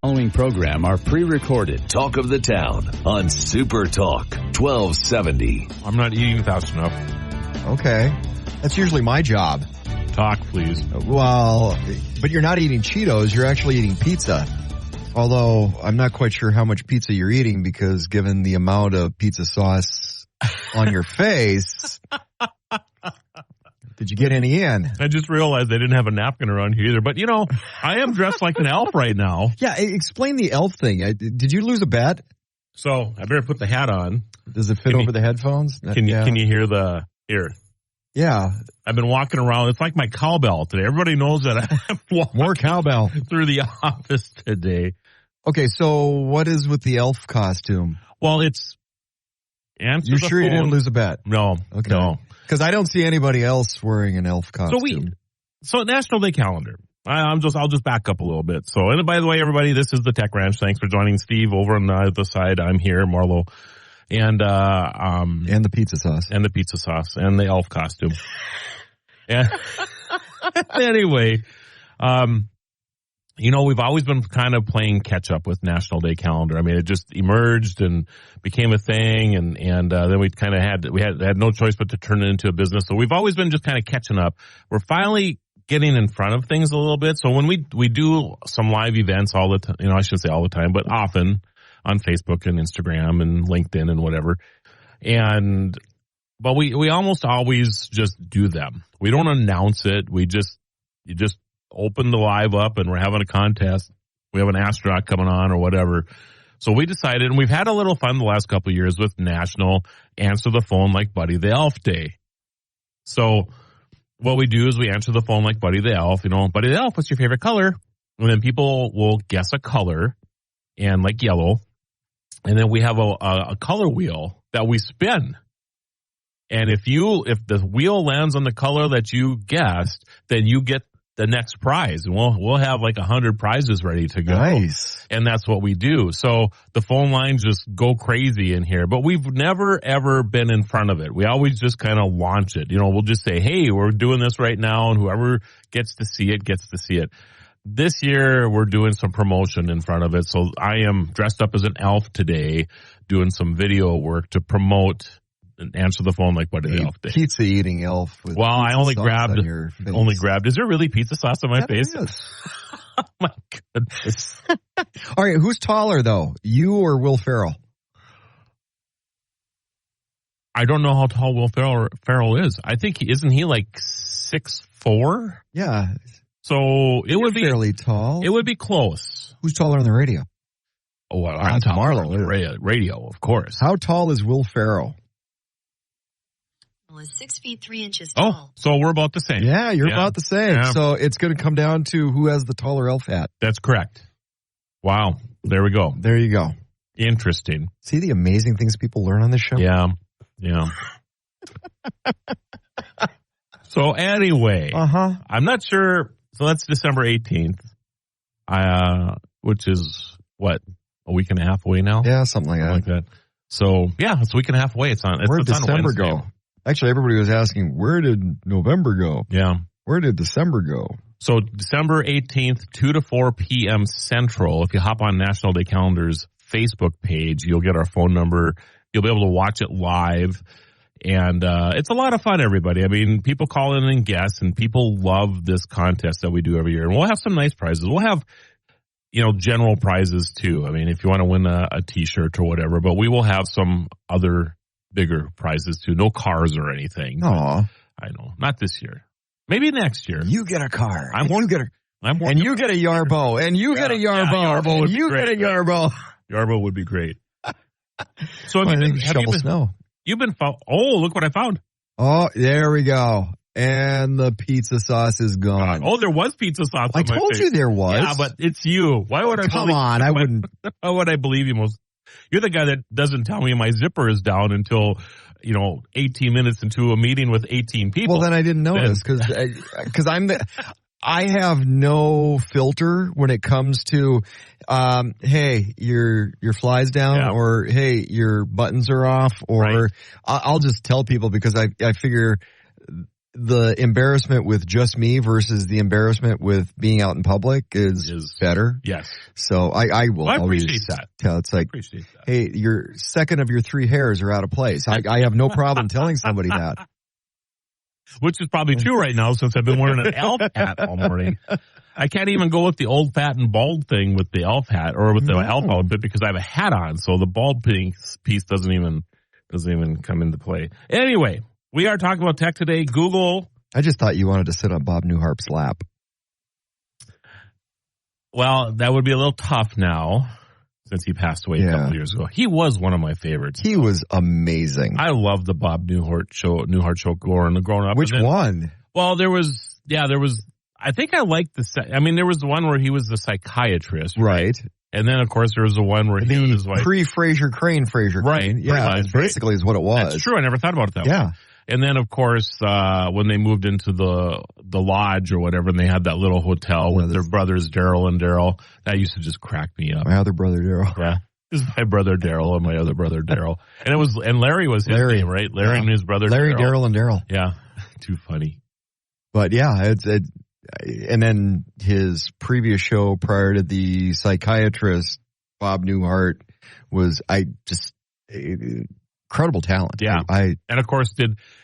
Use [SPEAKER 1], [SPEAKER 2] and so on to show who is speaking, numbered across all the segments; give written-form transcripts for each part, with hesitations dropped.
[SPEAKER 1] Following program are pre-recorded.
[SPEAKER 2] Talk of the Town on Super Talk 1270.
[SPEAKER 3] I'm not eating fast enough.
[SPEAKER 4] Okay. That's usually my job.
[SPEAKER 3] Talk, please.
[SPEAKER 4] Well, but you're not eating Cheetos. You're actually eating pizza. Although I'm not quite sure how much pizza you're eating because given the amount of pizza sauce on your face, did you get any in?
[SPEAKER 3] I just realized I didn't have a napkin around here either. But, you know, I am dressed like an elf right now.
[SPEAKER 4] Yeah, explain the elf thing. Did you lose a bet?
[SPEAKER 3] So I better put the hat on.
[SPEAKER 4] Does it fit over the headphones?
[SPEAKER 3] Can you hear the ear?
[SPEAKER 4] Yeah.
[SPEAKER 3] I've been walking around. It's like my cowbell today. Everybody knows that I'm walking
[SPEAKER 4] more cowbell
[SPEAKER 3] through the office today.
[SPEAKER 4] Okay, so what is with the elf costume?
[SPEAKER 3] Well, it's answer
[SPEAKER 4] You
[SPEAKER 3] the
[SPEAKER 4] sure
[SPEAKER 3] phone.
[SPEAKER 4] you didn't lose a bet?
[SPEAKER 3] No.
[SPEAKER 4] Okay.
[SPEAKER 3] No.
[SPEAKER 4] Because I don't see anybody else wearing an elf costume.
[SPEAKER 3] So National Day calendar. I'll just back up a little bit. So, and by the way, everybody, this is the Tech Ranch. Thanks for joining Steve over on the other side. I'm here, Marlo, and
[SPEAKER 4] the pizza sauce,
[SPEAKER 3] and the elf costume. And anyway, you know, we've always been kind of playing catch up with National Day calendar. I mean, it just emerged and became a thing, and then we kind of had no choice but to turn it into a business. So we've always been just kind of catching up. We're finally getting in front of things a little bit. So when we do some live events all the time, you know, I shouldn't say all the time, but often on Facebook and Instagram and LinkedIn and whatever. But we almost always just do them. We don't announce it. You just open the live up and we're having a contest. We have an astronaut coming on or whatever. So we decided, and we've had a little fun the last couple of years with National Answer the Phone Like Buddy the Elf Day. So what we do is we answer the phone like Buddy the Elf. You know, Buddy the Elf, what's your favorite color? And then people will guess a color, and like yellow. And then we have a color wheel that we spin. And if the wheel lands on the color that you guessed, then you get the next prize. And we'll have like 100 prizes ready to go.
[SPEAKER 4] Nice.
[SPEAKER 3] And that's what we do. So the phone lines just go crazy in here, but we've never ever been in front of it. We always just kind of launch it. You know, we'll just say, hey, we're doing this right now, and whoever gets to see it gets to see it. This year we're doing some promotion in front of it. So I am dressed up as an elf today, doing some video work to promote and Answer the Phone Like Buddy the Elf Day.
[SPEAKER 4] Pizza eating elf. With
[SPEAKER 3] well, I only grabbed. Is there really pizza sauce on my face? Oh my goodness!
[SPEAKER 4] All right, who's taller though, you or Will Ferrell?
[SPEAKER 3] I don't know how tall Will Ferrell is. I think isn't he like 6'4"?
[SPEAKER 4] Yeah.
[SPEAKER 3] So it would be
[SPEAKER 4] fairly tall.
[SPEAKER 3] It would be close.
[SPEAKER 4] Who's taller on the radio?
[SPEAKER 3] Oh, well, I'm taller on the radio, of course.
[SPEAKER 4] How tall is Will Ferrell?
[SPEAKER 5] Is 6 feet 3 inches tall.
[SPEAKER 3] Oh, so we're about the same.
[SPEAKER 4] Yeah, you're about the same.
[SPEAKER 3] Yeah.
[SPEAKER 4] So it's going to come down to who has the taller elf hat.
[SPEAKER 3] That's correct. Wow. There we go.
[SPEAKER 4] There you go.
[SPEAKER 3] Interesting.
[SPEAKER 4] See the amazing things people learn on this show?
[SPEAKER 3] Yeah. Yeah. So anyway, I'm not sure. So that's December 18th, which is what, a week and a half away now?
[SPEAKER 4] Yeah, something like that.
[SPEAKER 3] So yeah, it's a week and a half away.
[SPEAKER 4] Where'd December go? Actually, everybody was asking, where did November go?
[SPEAKER 3] Yeah.
[SPEAKER 4] Where did December go?
[SPEAKER 3] So December 18th, 2 to 4 p.m. Central. If you hop on National Day Calendar's Facebook page, you'll get our phone number. You'll be able to watch it live. And it's a lot of fun, everybody. I mean, people call in and guess, and people love this contest that we do every year. And we'll have some nice prizes. We'll have, you know, general prizes too. I mean, if you want to win a T-shirt or whatever, but we will have some other bigger prizes too. No cars or anything.
[SPEAKER 4] Aw.
[SPEAKER 3] I know. Not this year. Maybe next year.
[SPEAKER 4] You get a car.
[SPEAKER 3] And you get a
[SPEAKER 4] Yarbo. And you get a Yarbo.
[SPEAKER 3] Yarbo would
[SPEAKER 4] and you
[SPEAKER 3] be great.
[SPEAKER 4] get a Yarbo.
[SPEAKER 3] Yarbo would be great. So
[SPEAKER 4] I think shovel snow.
[SPEAKER 3] You've been oh, look what I found.
[SPEAKER 4] Oh, there we go. And the pizza sauce is gone.
[SPEAKER 3] Oh, there was pizza sauce.
[SPEAKER 4] I told you there was.
[SPEAKER 3] Yeah, but it's you. Why would I?
[SPEAKER 4] Come on, I wouldn't.
[SPEAKER 3] Why would I believe you? You're the guy that doesn't tell me my zipper is down until 18 minutes into a meeting with 18 people.
[SPEAKER 4] Well, then I didn't notice because I have no filter when it comes to, hey, your fly's down, or hey, your buttons are off, or
[SPEAKER 3] right.
[SPEAKER 4] I'll just tell people because I figure the embarrassment with just me versus the embarrassment with being out in public is better.
[SPEAKER 3] Yes.
[SPEAKER 4] So I will always
[SPEAKER 3] appreciate that.
[SPEAKER 4] tell. It's like, hey, your second of your 3 hairs are out of place. I have no problem telling somebody that.
[SPEAKER 3] Which is probably true right now since I've been wearing an elf hat all morning. I can't even go with the old fat and bald thing with the elf hat or with the elf outfit because I have a hat on. So the bald piece doesn't even come into play. Anyway, we are talking about tech today. Google.
[SPEAKER 4] I just thought you wanted to sit on Bob Newhart's lap.
[SPEAKER 3] Well, that would be a little tough now since he passed away a couple of years ago. He was one of my favorites.
[SPEAKER 4] He was amazing.
[SPEAKER 3] I loved the Bob Newhart show growing up.
[SPEAKER 4] Which one?
[SPEAKER 3] Well, there was, I think I liked there was the one where he was the psychiatrist.
[SPEAKER 4] Right.
[SPEAKER 3] And then, of course, there was the one where he was like.
[SPEAKER 4] Pre-Fraser Crane, Fraser Crane.
[SPEAKER 3] Right.
[SPEAKER 4] Yeah, basically is what it was.
[SPEAKER 3] That's true. I never thought about it that way. And then, of course, when they moved into the lodge or whatever, and they had that little hotel with their brothers, Daryl and Daryl, that used to just crack me up.
[SPEAKER 4] My other brother, Daryl.
[SPEAKER 3] Yeah. This is my brother, Daryl, and my other brother, Daryl. And Larry was his name, right? Larry and his brother,
[SPEAKER 4] Larry, Daryl, and Daryl.
[SPEAKER 3] Yeah. Too funny.
[SPEAKER 4] But yeah, and then his previous show prior to the psychiatrist, Bob Newhart, was incredible talent.
[SPEAKER 3] Yeah. And of course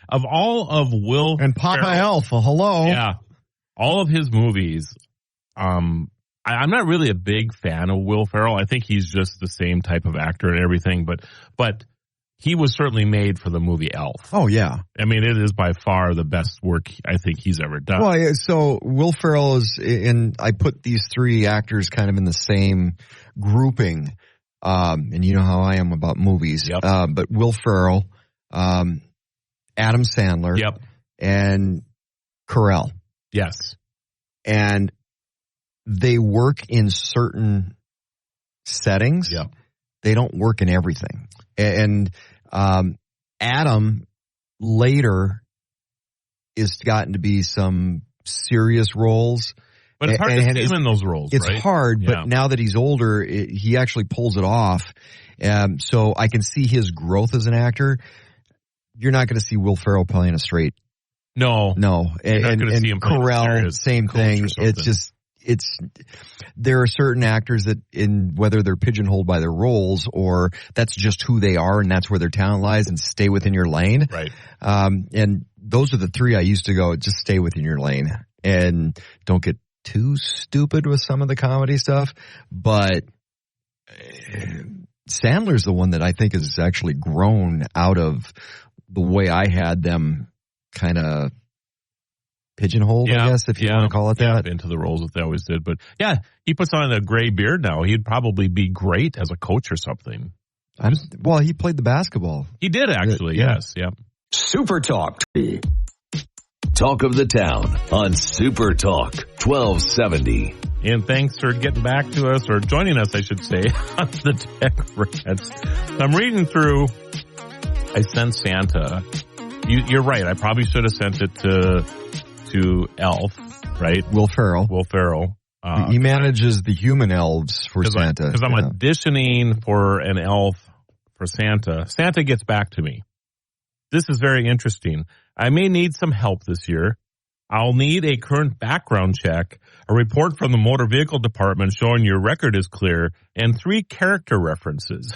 [SPEAKER 3] of all of Will
[SPEAKER 4] and Papa Alpha, hello.
[SPEAKER 3] Yeah. All of his movies, I'm not really a big fan of Will Ferrell. I think he's just the same type of actor and everything, but he was certainly made for the movie Elf.
[SPEAKER 4] Oh, yeah.
[SPEAKER 3] I mean, it is by far the best work I think he's ever done.
[SPEAKER 4] Well, so Will Ferrell I put these 3 actors kind of in the same grouping. And you know how I am about movies.
[SPEAKER 3] Yep.
[SPEAKER 4] But Will Ferrell, Adam Sandler, and Carell.
[SPEAKER 3] Yes.
[SPEAKER 4] And they work in certain settings.
[SPEAKER 3] Yep.
[SPEAKER 4] They don't work in everything. And Adam later has gotten to be some serious roles.
[SPEAKER 3] But it's hard to see him in those roles,
[SPEAKER 4] It's
[SPEAKER 3] right?
[SPEAKER 4] hard, but now that he's older, he actually pulls it off. So I can see his growth as an actor. You're not going to see Will Ferrell playing a straight.
[SPEAKER 3] No.
[SPEAKER 4] And Carell, same thing. There are certain actors that whether they're pigeonholed by their roles or that's just who they are and that's where their talent lies and stay within your lane.
[SPEAKER 3] Right.
[SPEAKER 4] And those are the 3 I used to go, just stay within your lane and don't get too stupid with some of the comedy stuff. But Sandler's the one that I think has actually grown out of the way I had them kind of pigeonholed, I guess, if you want to call it that.
[SPEAKER 3] Into the roles that they always did. But yeah, he puts on a gray beard now. He'd probably be great as a coach or something.
[SPEAKER 4] Well, he played the basketball.
[SPEAKER 3] He did actually, yes. Yep.
[SPEAKER 2] Super Talk. Talk of the Town on Super Talk 1270.
[SPEAKER 3] And thanks for getting back to us, or joining us, I should say, on the Tech Rants. I'm reading through. I sent Santa. You're right. I probably should have sent it to Elf, right?
[SPEAKER 4] Will Ferrell. He manages the human elves for Santa.
[SPEAKER 3] Because I'm auditioning for an elf for Santa. Santa gets back to me. This is very interesting. I may need some help this year. I'll need a current background check, a report from the motor vehicle department showing your record is clear, and 3 character references.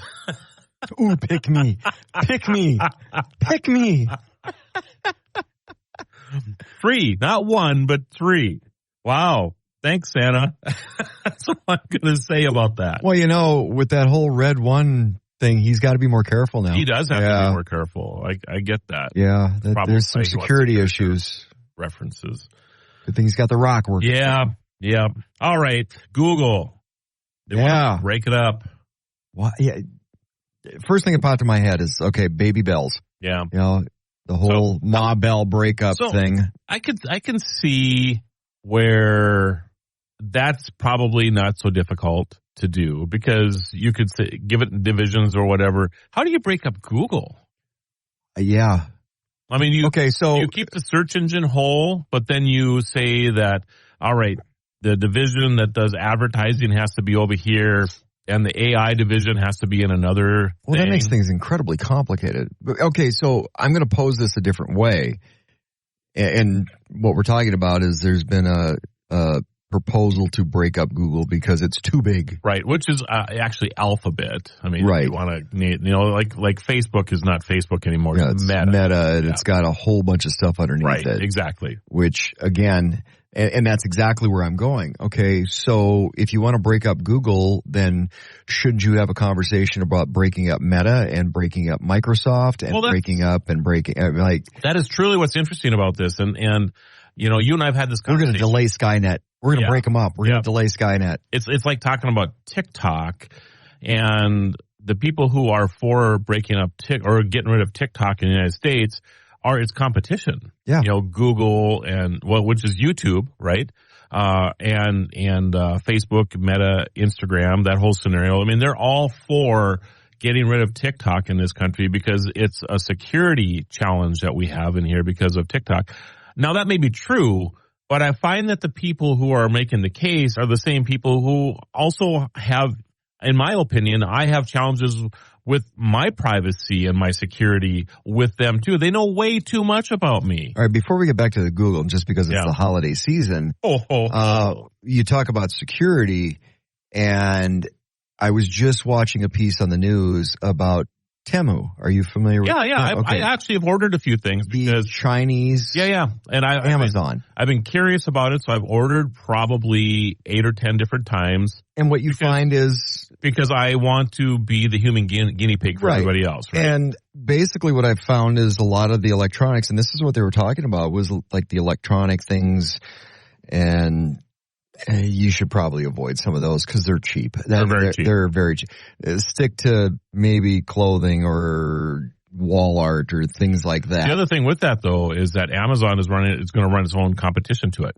[SPEAKER 4] Ooh, pick me. Pick me. Pick me.
[SPEAKER 3] 3, not 1, but 3. Wow. Thanks, Santa. That's all I'm going to say about that.
[SPEAKER 4] Well, with that whole Red One thing, he's got to be more careful now.
[SPEAKER 3] He does have to be more careful. I get that.
[SPEAKER 4] Yeah, there's some security issues.
[SPEAKER 3] References.
[SPEAKER 4] Good thing he's got the rock working.
[SPEAKER 3] Yeah. All right, Google. They want to break it up.
[SPEAKER 4] Well, yeah. First thing that popped in my head is, Baby Bells.
[SPEAKER 3] Yeah.
[SPEAKER 4] The whole Ma Bell breakup thing.
[SPEAKER 3] I can see where that's probably not so difficult to do because you could say, give it divisions or whatever. How do you break up Google?
[SPEAKER 4] Yeah.
[SPEAKER 3] I mean, you keep the search engine whole, but then you say that, all right, the division that does advertising has to be over here and the AI division has to be in another
[SPEAKER 4] thing. That makes things incredibly complicated. Okay, so I'm going to pose this a different way. And what we're talking about is there's been a proposal to break up Google because it's too big.
[SPEAKER 3] Right, which is actually Alphabet. I mean,
[SPEAKER 4] right.
[SPEAKER 3] If you want to, like Facebook is not Facebook anymore.
[SPEAKER 4] Yeah,
[SPEAKER 3] it's
[SPEAKER 4] Meta. And it's got a whole bunch of stuff underneath it.
[SPEAKER 3] Right, exactly.
[SPEAKER 4] Which, again, and that's exactly where I'm going. Okay, so if you want to break up Google, then shouldn't you have a conversation about breaking up Meta and breaking up Microsoft and
[SPEAKER 3] That is truly what's interesting about this. And you and I have had this conversation.
[SPEAKER 4] We're going to delay Skynet. We're going to break them up. We're going to delay Skynet.
[SPEAKER 3] It's like talking about TikTok, and the people who are for breaking up or getting rid of TikTok in the United States are its competition.
[SPEAKER 4] Yeah.
[SPEAKER 3] Google which is YouTube, right? And Facebook, Meta, Instagram, that whole scenario. I mean, they're all for getting rid of TikTok in this country because it's a security challenge that we have in here because of TikTok. Now, that may be true, but I find that the people who are making the case are the same people who also have, in my opinion, I have challenges with my privacy and my security with them too. They know way too much about me.
[SPEAKER 4] All right, before we get back to the Google, just because it's the holiday season, you talk about security, and I was just watching a piece on the news about Temu. Are you familiar with
[SPEAKER 3] that? Yeah.
[SPEAKER 4] Okay.
[SPEAKER 3] I actually have ordered a few things because
[SPEAKER 4] Chinese.
[SPEAKER 3] Yeah. And
[SPEAKER 4] Amazon.
[SPEAKER 3] I've been curious about it, so I've ordered probably 8 or 10 different times.
[SPEAKER 4] And what you find is
[SPEAKER 3] because I want to be the human guinea pig for everybody else, right?
[SPEAKER 4] And basically what I've found is a lot of the electronics, and this is what they were talking about, was like the electronic things, and you should probably avoid some of those because they're cheap.
[SPEAKER 3] They're very cheap.
[SPEAKER 4] They're very cheap. Stick to maybe clothing or wall art or things like that.
[SPEAKER 3] The other thing with that, though, is that Amazon is going to run its own competition to it.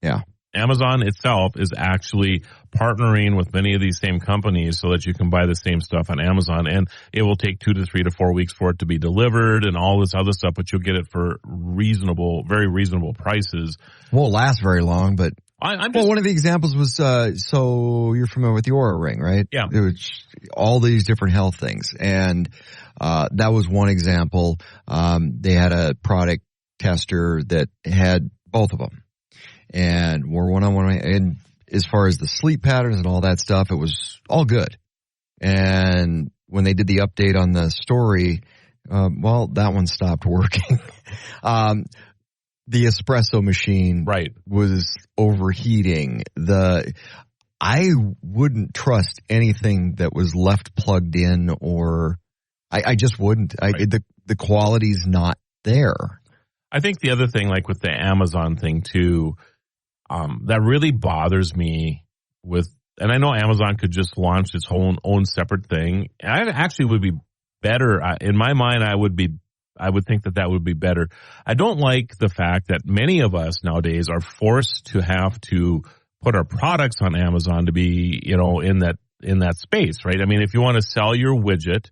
[SPEAKER 4] Yeah.
[SPEAKER 3] Amazon itself is actually partnering with many of these same companies so that you can buy the same stuff on Amazon, and it will take 2 to 3 to 4 weeks for it to be delivered and all this other stuff, but you'll get it for very reasonable prices.
[SPEAKER 4] Won't last very long, but one of the examples was, so you're familiar with the Oura Ring, right?
[SPEAKER 3] Yeah.
[SPEAKER 4] It was all these different health things. And, that was one example. They had a product tester that had both of them and were one-on-one. And as far as the sleep patterns and all that stuff, it was all good. And when they did the update on the story, that one stopped working. The espresso machine was overheating. I wouldn't trust anything that was left plugged in, or I just wouldn't. The quality's not there.
[SPEAKER 3] I think the other thing, like with the Amazon thing too, that really bothers me and I know Amazon could just launch its own separate thing. I actually would be better. In my mind, I would think that would be better. I don't like the fact that many of us nowadays are forced to have to put our products on Amazon to be, in that space, right? I mean, if you want to sell your widget,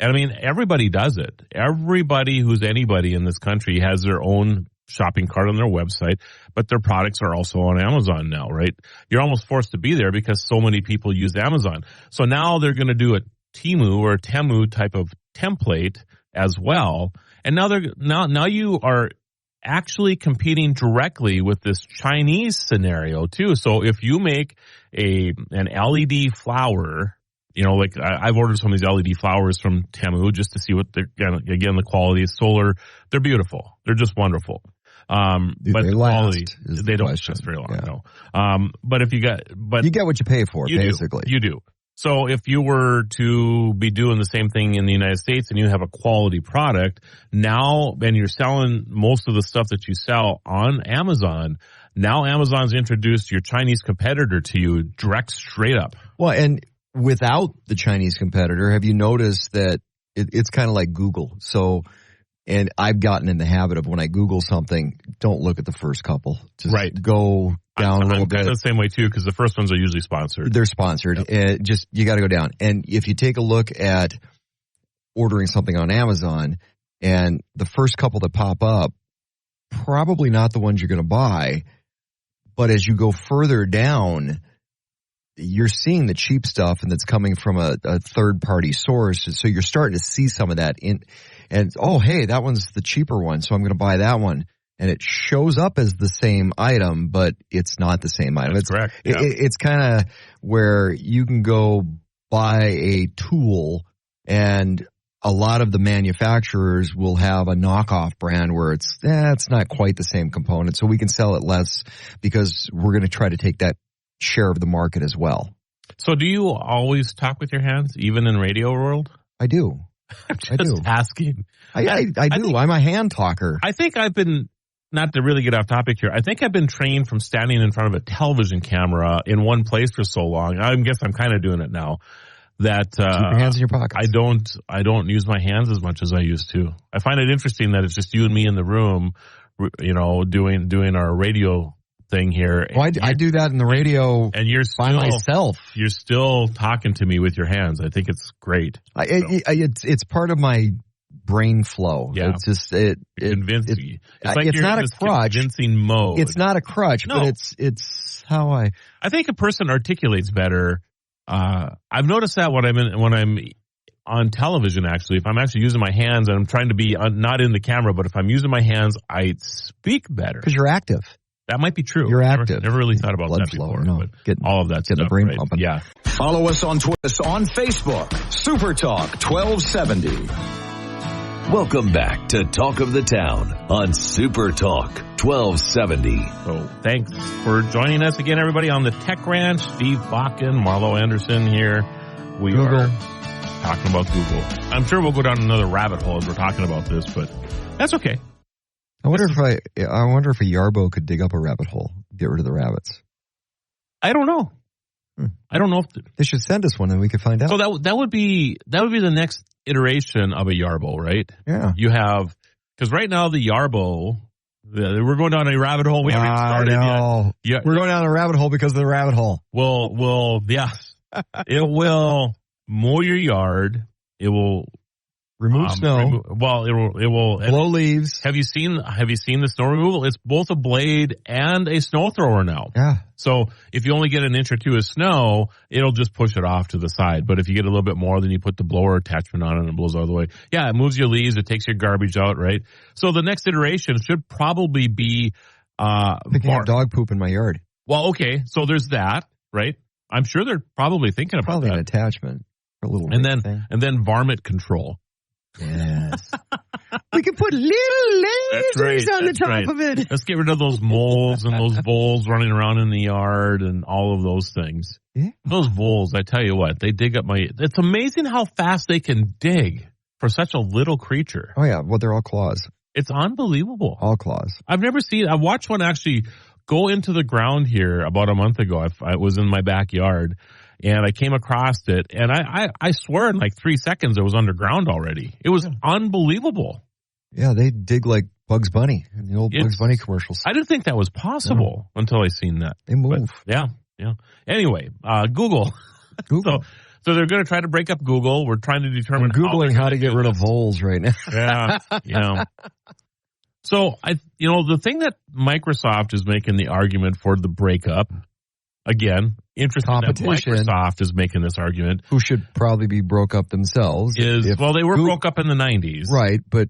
[SPEAKER 3] and I mean, everybody does it. Everybody who's anybody in this country has their own shopping cart on their website, but their products are also on Amazon now, right? You're almost forced to be there because so many people use Amazon. So now they're going to do a Temu or Temu type of template as well. And now you are actually competing directly with this Chinese scenario too. So if you make an LED flower, like I've ordered some of these LED flowers from Temu just to see what the quality is solar. They're beautiful. They're just wonderful. But
[SPEAKER 4] the quality,
[SPEAKER 3] they don't last very long. No. But if you get what
[SPEAKER 4] you pay for, basically.
[SPEAKER 3] You do. So if you were to be doing the same thing in the United States and you have a quality product now, and you're selling most of the stuff that you sell on Amazon, now Amazon's introduced your Chinese competitor to you straight up.
[SPEAKER 4] Well, and without the Chinese competitor, have you noticed that it's kind of like Google? So, and I've gotten in the habit of when I Google something, don't look at the first couple. Just go down a little bit.
[SPEAKER 3] I'm the same way too, because the first ones are usually sponsored.
[SPEAKER 4] They're sponsored. Yep. You got to go down. And if you take a look at ordering something on Amazon, and the first couple that pop up, probably not the ones you're going to buy. But as you go further down, you're seeing the cheap stuff, and that's coming from a third-party source. So you're starting to see some of that and hey, that one's the cheaper one, so I'm going to buy that one. and it shows up as the same item, but it's not the same item.
[SPEAKER 3] That's correct. Yeah.
[SPEAKER 4] It's kind of where you can go buy a tool, and a lot of the manufacturers will have a knockoff brand where it's not quite the same component, so we can sell it less because we're going to try to take that share of the market as well.
[SPEAKER 3] So do you always talk with your hands, even in radio world?
[SPEAKER 4] I do.
[SPEAKER 3] I do. Asking.
[SPEAKER 4] I do. I'm a hand talker.
[SPEAKER 3] I think I've been, not to really get off topic here, I think I've been trained from standing in front of a television camera in one place for so long. I guess I'm kind of doing it now. That
[SPEAKER 4] keep your hands in your pockets.
[SPEAKER 3] I don't use my hands as much as I used to. I find it interesting that it's just you and me in the room, doing our radio thing here.
[SPEAKER 4] Well, I do that in the radio,
[SPEAKER 3] and you're
[SPEAKER 4] by myself.
[SPEAKER 3] You're still talking to me with your hands. I think it's great.
[SPEAKER 4] It's part of my brain flow.
[SPEAKER 3] Yeah.
[SPEAKER 4] It's just
[SPEAKER 3] convincing.
[SPEAKER 4] It's not a crutch.
[SPEAKER 3] Convincing mode.
[SPEAKER 4] It's not a crutch,
[SPEAKER 3] no.
[SPEAKER 4] But it's how
[SPEAKER 3] I think a person articulates better. I've noticed that when I'm on television, actually, if I'm actually using my hands and I'm trying to be not in the camera, but if I'm using my hands, I speak better.
[SPEAKER 4] Because you're active.
[SPEAKER 3] That might be true.
[SPEAKER 4] You're active.
[SPEAKER 3] Never really thought about
[SPEAKER 4] blood
[SPEAKER 3] that
[SPEAKER 4] flow,
[SPEAKER 3] before.
[SPEAKER 4] No,
[SPEAKER 3] but all of that stuff,
[SPEAKER 4] the brain
[SPEAKER 3] right?
[SPEAKER 4] pumping.
[SPEAKER 3] Yeah.
[SPEAKER 2] Follow us on Twitter, on Facebook, Super Talk 1270. Welcome back to Talk of the Town on Super Talk 1270.
[SPEAKER 3] So thanks for joining us again, everybody, on the Tech Ranch. Steve Bakken, Marlo Anderson here. We are talking about Google. I'm sure we'll go down another rabbit hole as we're talking about this, but that's okay.
[SPEAKER 4] I wonder if a Yarbo could dig up a rabbit hole, get rid of the rabbits.
[SPEAKER 3] I don't know. I don't know if
[SPEAKER 4] they should send us one and we could find out.
[SPEAKER 3] So that would be the next iteration of a Yarbo, right?
[SPEAKER 4] Yeah.
[SPEAKER 3] You have, because right now the Yarbo, we're going down a rabbit hole. We haven't started yet.
[SPEAKER 4] Yeah, we're going down a rabbit hole because of the rabbit hole.
[SPEAKER 3] Well, yes, it will mow your yard. It will
[SPEAKER 4] remove snow.
[SPEAKER 3] It will
[SPEAKER 4] blow leaves.
[SPEAKER 3] Have you seen the snow removal? It's both a blade and a snow thrower now.
[SPEAKER 4] Yeah.
[SPEAKER 3] So if you only get an inch or two of snow, it'll just push it off to the side. But if you get a little bit more, then you put the blower attachment on it and it blows all the way. Yeah, it moves your leaves. It takes your garbage out, right? So the next iteration should probably be
[SPEAKER 4] picking up dog poop in my yard.
[SPEAKER 3] Well, okay. So there's that, right? I'm sure they're probably thinking about
[SPEAKER 4] probably
[SPEAKER 3] that.
[SPEAKER 4] An attachment for a little
[SPEAKER 3] and then varmint control.
[SPEAKER 4] Yes. We can put little lasers on the top of it.
[SPEAKER 3] Let's get rid of those moles and those voles running around in the yard and all of those things.
[SPEAKER 4] Yeah.
[SPEAKER 3] Those voles, I tell you what, they dig up it's amazing how fast they can dig for such a little creature.
[SPEAKER 4] Oh, yeah. Well, they're all claws.
[SPEAKER 3] It's unbelievable.
[SPEAKER 4] All claws.
[SPEAKER 3] I watched one actually go into the ground here about a month ago. I was in my backyard. And I came across it, and I swear in like 3 seconds it was underground already. It was unbelievable.
[SPEAKER 4] Yeah, they dig like Bugs Bunny in the old Bugs Bunny commercials.
[SPEAKER 3] I didn't think that was possible until I seen that.
[SPEAKER 4] They move.
[SPEAKER 3] But, yeah. Anyway, Google. So they're going to try to break up Google. We're trying to determine.
[SPEAKER 4] I'm Googling how to get rid of voles right now.
[SPEAKER 3] Yeah. So the thing that Microsoft is making the argument for the breakup. Again, interesting that Microsoft is making this argument.
[SPEAKER 4] Who should probably be broke up themselves.
[SPEAKER 3] They were broke up in the 90s.
[SPEAKER 4] Right, but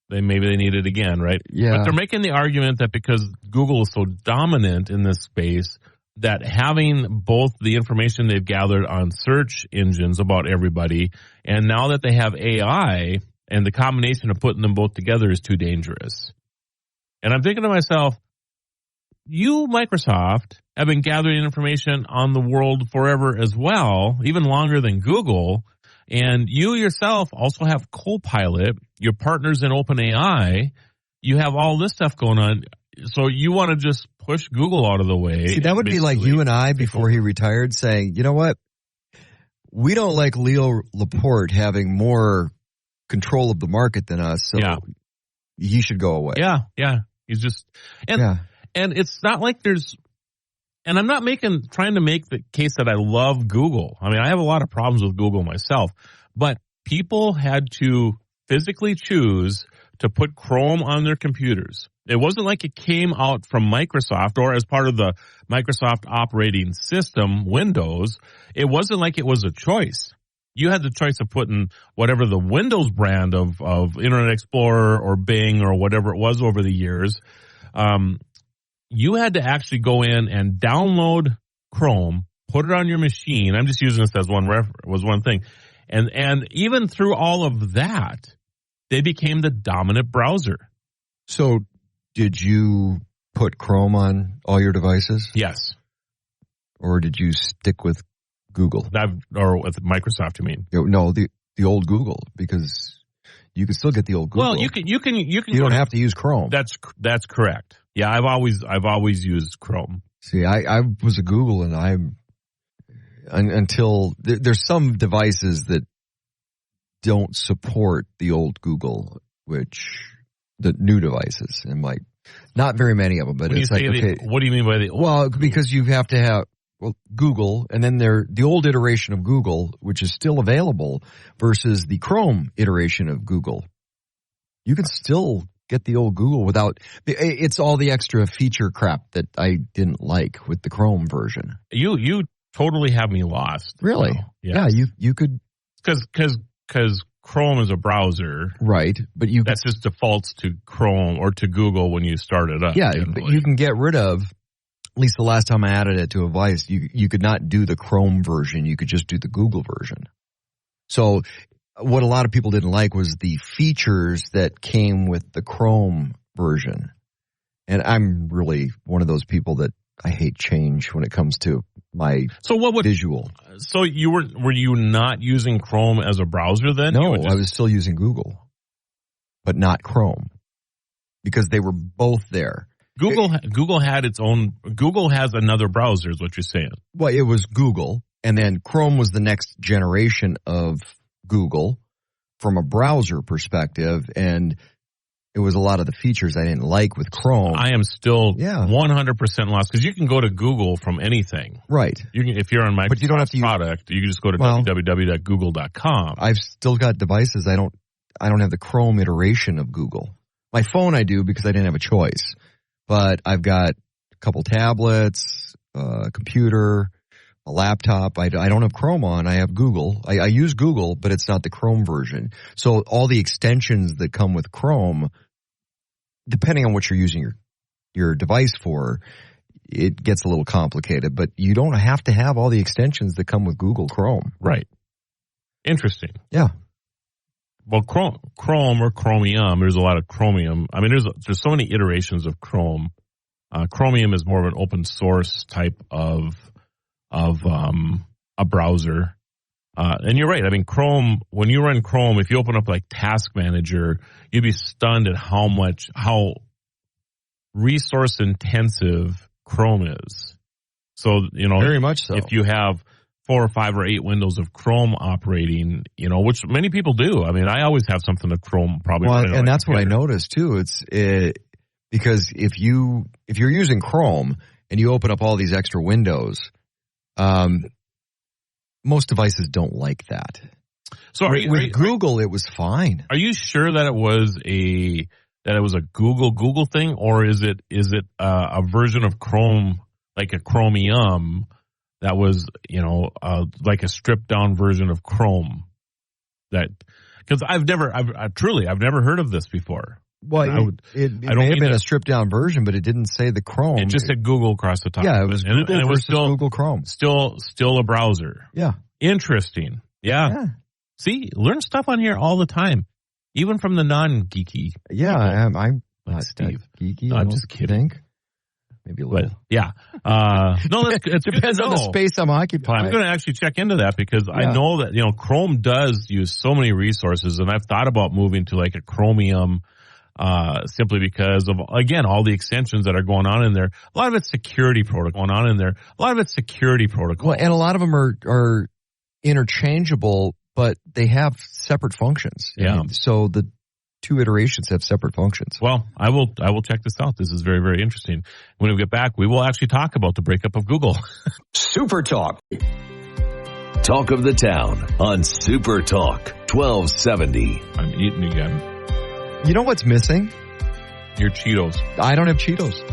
[SPEAKER 3] maybe they need it again, right?
[SPEAKER 4] Yeah.
[SPEAKER 3] But they're making the argument that because Google is so dominant in this space, that having both the information they've gathered on search engines about everybody, and now that they have AI, and the combination of putting them both together is too dangerous. And I'm thinking to myself, you, Microsoft, have been gathering information on the world forever as well, even longer than Google. And you yourself also have Copilot, your partners in OpenAI. You have all this stuff going on. So you want to just push Google out of the way.
[SPEAKER 4] See, that would be like you and I before he retired saying, you know what? We don't like Leo Laporte having more control of the market than us. So he should go away.
[SPEAKER 3] Yeah. He's just, and it's not like and I'm not trying to make the case that I love Google. I mean, I have a lot of problems with Google myself, but people had to physically choose to put Chrome on their computers. It wasn't like it came out from Microsoft or as part of the Microsoft operating system, Windows. It wasn't like it was a choice. You had the choice of putting whatever the Windows brand of Internet Explorer or Bing or whatever it was over the years. you had to actually go in and download Chrome, put it on your machine. I'm just using this as one thing. And even through all of that, they became the dominant browser.
[SPEAKER 4] So did you put Chrome on all your devices?
[SPEAKER 3] Yes.
[SPEAKER 4] Or did you stick with Google?
[SPEAKER 3] Or with Microsoft, you mean?
[SPEAKER 4] No, the old Google, because you can still get the old Google.
[SPEAKER 3] Well, you can.
[SPEAKER 4] You don't have to use Chrome.
[SPEAKER 3] That's correct. Yeah, I've always used Chrome.
[SPEAKER 4] See, I was a Google, and until there's some devices that don't support the old Google, the new devices, and like not very many of them. But it's like, okay,
[SPEAKER 3] what do you mean by the?
[SPEAKER 4] Well, because you have to have Google, and then the old iteration of Google, which is still available, versus the Chrome iteration of Google. You can still get the old Google without, it's all the extra feature crap that I didn't like with the Chrome version.
[SPEAKER 3] You totally have me lost.
[SPEAKER 4] Really?
[SPEAKER 3] Yes.
[SPEAKER 4] Yeah, you could.
[SPEAKER 3] Because Chrome is a browser.
[SPEAKER 4] Right, but
[SPEAKER 3] that just defaults to Chrome or to Google when you start it up.
[SPEAKER 4] Yeah, but you can get rid of, at least the last time I added it to a device, you could not do the Chrome version. You could just do the Google version. So what a lot of people didn't like was the features that came with the Chrome version. And I'm really one of those people that I hate change when it comes to my visual.
[SPEAKER 3] So were you not using Chrome as a browser then?
[SPEAKER 4] No, I was still using Google, but not Chrome, because they were both there.
[SPEAKER 3] Google had its own. Google has another browser, is what you're saying.
[SPEAKER 4] Well, it was Google, and then Chrome was the next generation of Google from a browser perspective, and it was a lot of the features I didn't like with Chrome.
[SPEAKER 3] I am still 100% lost, because you can go to Google from anything.
[SPEAKER 4] Right.
[SPEAKER 3] If you're on Microsoft
[SPEAKER 4] but you don't have to
[SPEAKER 3] product, you can just go to www.google.com.
[SPEAKER 4] I've still got devices. I don't have the Chrome iteration of Google. My phone I do, because I didn't have a choice. But I've got a couple tablets, a computer, a laptop. I don't have Chrome on. I have Google. I use Google, but it's not the Chrome version. So all the extensions that come with Chrome, depending on what you're using your device for, it gets a little complicated. But you don't have to have all the extensions that come with Google Chrome.
[SPEAKER 3] Right. Interesting.
[SPEAKER 4] Yeah.
[SPEAKER 3] Well, Chrome or Chromium, there's a lot of Chromium. I mean, there's so many iterations of Chrome. Chromium is more of an open source type of a browser. And you're right. I mean, Chrome, when you run Chrome, if you open up like Task Manager, you'd be stunned at how resource intensive Chrome is. So,
[SPEAKER 4] very much so.
[SPEAKER 3] If you have 4 or 5 or 8 windows of Chrome operating, which many people do. I mean, I always have something to Chrome probably.
[SPEAKER 4] Well, and that's what I noticed too. Because if you're using Chrome and you open up all these extra windows, most devices don't like that.
[SPEAKER 3] So
[SPEAKER 4] with Google, it was fine.
[SPEAKER 3] Are you sure that it was a Google thing, or is it a version of Chrome, like a Chromium, that was, like a stripped down version of Chrome? Because I've never heard of this before.
[SPEAKER 4] Well, it may have been a stripped down version, but it didn't say the Chrome.
[SPEAKER 3] It just said Google across the top.
[SPEAKER 4] Yeah, it was Google and it was still Google Chrome.
[SPEAKER 3] Still a browser.
[SPEAKER 4] Yeah.
[SPEAKER 3] Interesting. Yeah. See, learn stuff on here all the time, even from the non-geeky.
[SPEAKER 4] Yeah, I'm not
[SPEAKER 3] Steve.
[SPEAKER 4] Geeky.
[SPEAKER 3] No, I'm just kidding.
[SPEAKER 4] Maybe a little.
[SPEAKER 3] But, yeah. No, it
[SPEAKER 4] depends on the space I'm occupying.
[SPEAKER 3] I'm going to actually check into that, because I know that, Chrome does use so many resources, and I've thought about moving to like a Chromium, simply because of, again, all the extensions that are going on in there. A lot of it's security protocol going on in there. A lot of it's security protocol.
[SPEAKER 4] Well, and a lot of them are interchangeable, but they have separate functions.
[SPEAKER 3] Yeah.
[SPEAKER 4] I mean, so the 2 iterations have separate functions.
[SPEAKER 3] Well, I will check this out. This is very, very interesting. When we get back, we will actually talk about the breakup of Google.
[SPEAKER 2] Super Talk. Talk of the Town on Super Talk 1270.
[SPEAKER 3] I'm eating again.
[SPEAKER 4] You know what's missing?
[SPEAKER 3] Your Cheetos.
[SPEAKER 4] I don't have Cheetos.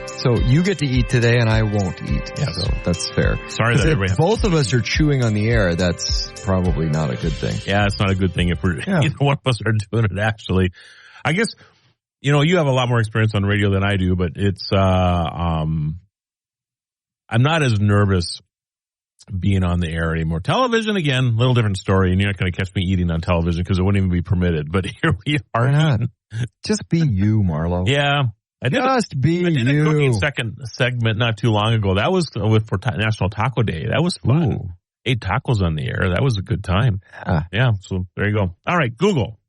[SPEAKER 4] So you get to eat today and I won't eat.
[SPEAKER 3] Yes.
[SPEAKER 4] So that's fair.
[SPEAKER 3] Sorry that
[SPEAKER 4] if both of us are chewing on the air, that's probably not a good thing.
[SPEAKER 3] Yeah, it's not a good thing if either one of us are doing it, actually. I guess you have a lot more experience on radio than I do, but it's, I'm not as nervous being on the air anymore. Television, again, a little different story, and you're not going to catch me eating on television because it wouldn't even be permitted. But here we are.
[SPEAKER 4] Why not? Just be you, Marlo.
[SPEAKER 3] Yeah. I did a cooking segment not too long ago. That was for National Taco Day. That was fun. Ooh. 8 tacos on the air. That was a good time. Yeah. So there you go. All right. Google.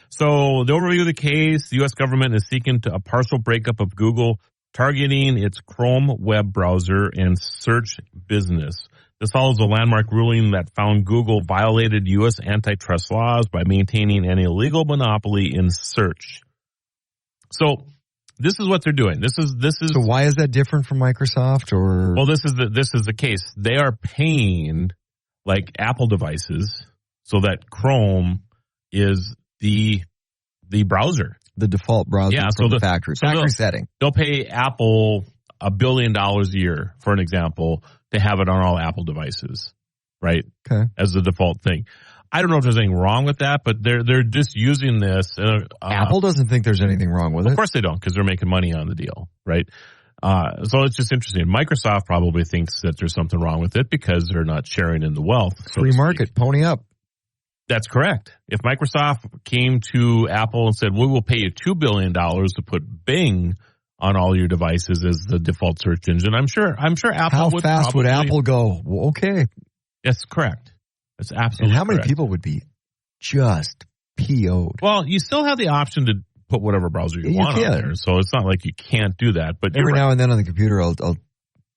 [SPEAKER 3] So the overview of the case, the U.S. government is seeking a partial breakup of Google, targeting its Chrome web browser and search business. This follows a landmark ruling that found Google violated U.S. antitrust laws by maintaining an illegal monopoly in search. So this is what they're doing. This is.
[SPEAKER 4] So why is that different from Microsoft? Or
[SPEAKER 3] well, this is the case. They are paying like Apple devices so that Chrome is the browser,
[SPEAKER 4] the default browser from the factory setting.
[SPEAKER 3] They'll pay Apple $1 billion a year, for an example, to have it on all Apple devices, right?
[SPEAKER 4] Okay,
[SPEAKER 3] as the default thing. I don't know if there's anything wrong with that, but they're just using this.
[SPEAKER 4] Apple doesn't think there's anything wrong with it.
[SPEAKER 3] Of course they don't, because they're making money on the deal, right? So it's just interesting. Microsoft probably thinks that there's something wrong with it because they're not sharing in the wealth.
[SPEAKER 4] Free market, pony up.
[SPEAKER 3] That's correct. If Microsoft came to Apple and said, we will pay you $2 billion to put Bing on all your devices as the default search engine, I'm sure Apple would.
[SPEAKER 4] How fast would Apple go? Well, okay.
[SPEAKER 3] That's correct. That's absolutely
[SPEAKER 4] And how many
[SPEAKER 3] correct.
[SPEAKER 4] people would be just PO'd?
[SPEAKER 3] Well, you still have the option to put whatever browser you want on there. So it's not like you can't do that. But
[SPEAKER 4] every now and then on the computer, I'll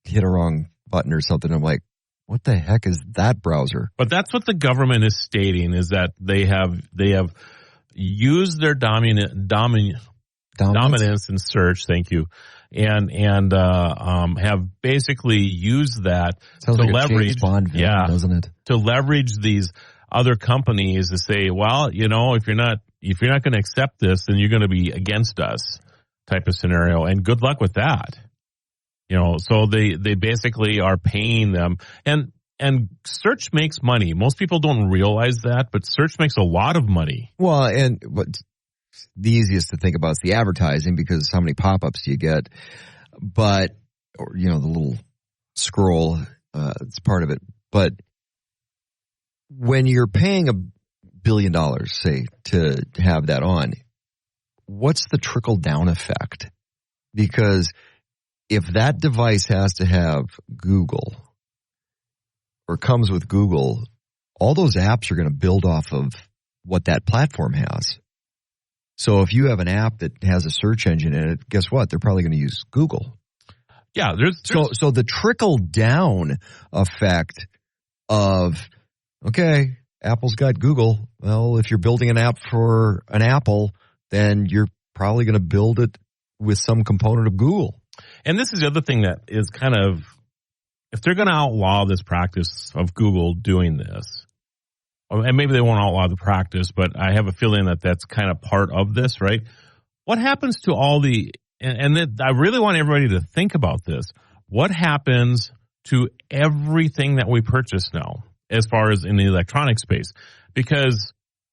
[SPEAKER 4] hit a wrong button or something. I'm like, what the heck is that browser?
[SPEAKER 3] But that's what the government is stating, is that they have used their dominance in search. Thank you. And have basically used that
[SPEAKER 4] Sounds
[SPEAKER 3] to
[SPEAKER 4] like
[SPEAKER 3] leverage,
[SPEAKER 4] a James Bond villain, doesn't it?
[SPEAKER 3] To leverage these other companies to say, well, if you're not going to accept this, then you're going to be against us, type of scenario. And good luck with that. So they basically are paying them, and search makes money. Most people don't realize that, but search makes a lot of money.
[SPEAKER 4] Well, and what's the easiest to think about is the advertising, because how many pop-ups do you get? But, the little scroll, it's part of it. But when you're paying $1 billion, say, to have that on, what's the trickle-down effect? Because if that device has to have Google or comes with Google, all those apps are going to build off of what that platform has. So if you have an app that has a search engine in it, guess what? They're probably going to use Google.
[SPEAKER 3] Yeah, there's
[SPEAKER 4] so the trickle down effect of, okay, Apple's got Google. Well, if you're building an app for an Apple, then you're probably going to build it with some component of Google.
[SPEAKER 3] And this is the other thing that is kind of, if they're going to outlaw this practice of Google doing this, and maybe they won't outlaw the practice, but I have a feeling that that's kind of part of this, right? What happens to all the, and I really want everybody to think about this. What happens to everything that we purchase now, as far as in the electronic space? Because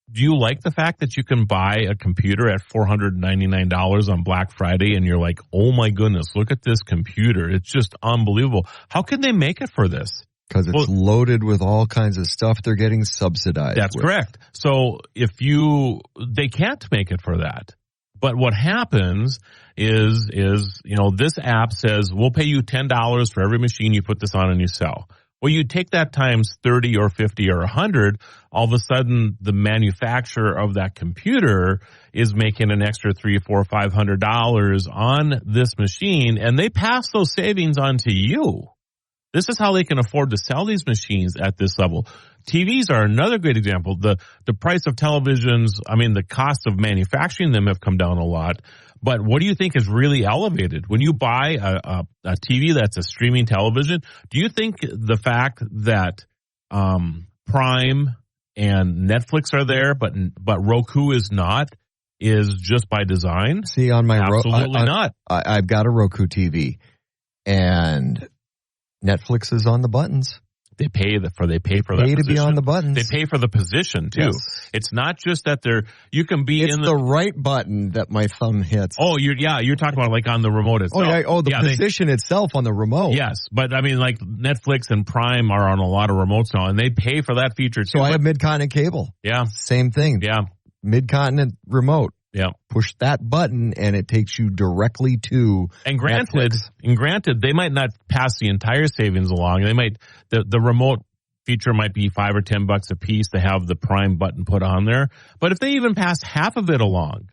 [SPEAKER 3] do you like the fact that you can buy a computer at $499 on Black Friday and you're like, oh my goodness, look at this computer. It's just unbelievable. How can they make it for this?
[SPEAKER 4] Because it's loaded with all kinds of stuff they're getting subsidized.
[SPEAKER 3] That's correct. So they can't make it for that. But what happens is this app says, we'll pay you $10 for every machine you put this on and you sell. Well, you take that times 30 or 50 or 100, all of a sudden the manufacturer of that computer is making an extra $300, $400, $500 on this machine, and they pass those savings on to you. This is how they can afford to sell these machines at this level. TVs are another great example. The price of televisions, the cost of manufacturing them have come down a lot. But what do you think is really elevated? When you buy a TV that's a streaming television, do you think the fact that Prime and Netflix are there, but Roku is not, is just by design?
[SPEAKER 4] See, on my
[SPEAKER 3] absolutely not.
[SPEAKER 4] I've got a Roku TV, and Netflix is on the buttons.
[SPEAKER 3] they pay for that
[SPEAKER 4] Pay to
[SPEAKER 3] position.
[SPEAKER 4] be on the buttons.
[SPEAKER 3] They pay for the position too.
[SPEAKER 4] Yes.
[SPEAKER 3] It's not just that you can be
[SPEAKER 4] It's
[SPEAKER 3] in
[SPEAKER 4] the right button that my thumb hits.
[SPEAKER 3] Oh, you're talking about like on the remote itself.
[SPEAKER 4] The position itself on the remote.
[SPEAKER 3] Yes, but I mean, like Netflix and Prime are on a lot of remotes now, and they pay for that feature too.
[SPEAKER 4] So I have mid-continent cable.
[SPEAKER 3] Yeah.
[SPEAKER 4] Same thing.
[SPEAKER 3] Yeah.
[SPEAKER 4] Mid-continent remote.
[SPEAKER 3] Yeah.
[SPEAKER 4] Push that button and it takes you directly to
[SPEAKER 3] granted, they might not pass the entire savings along. They might, the remote feature might be $5 or $10 a piece to have the Prime button put on there. But if they even pass half of it along,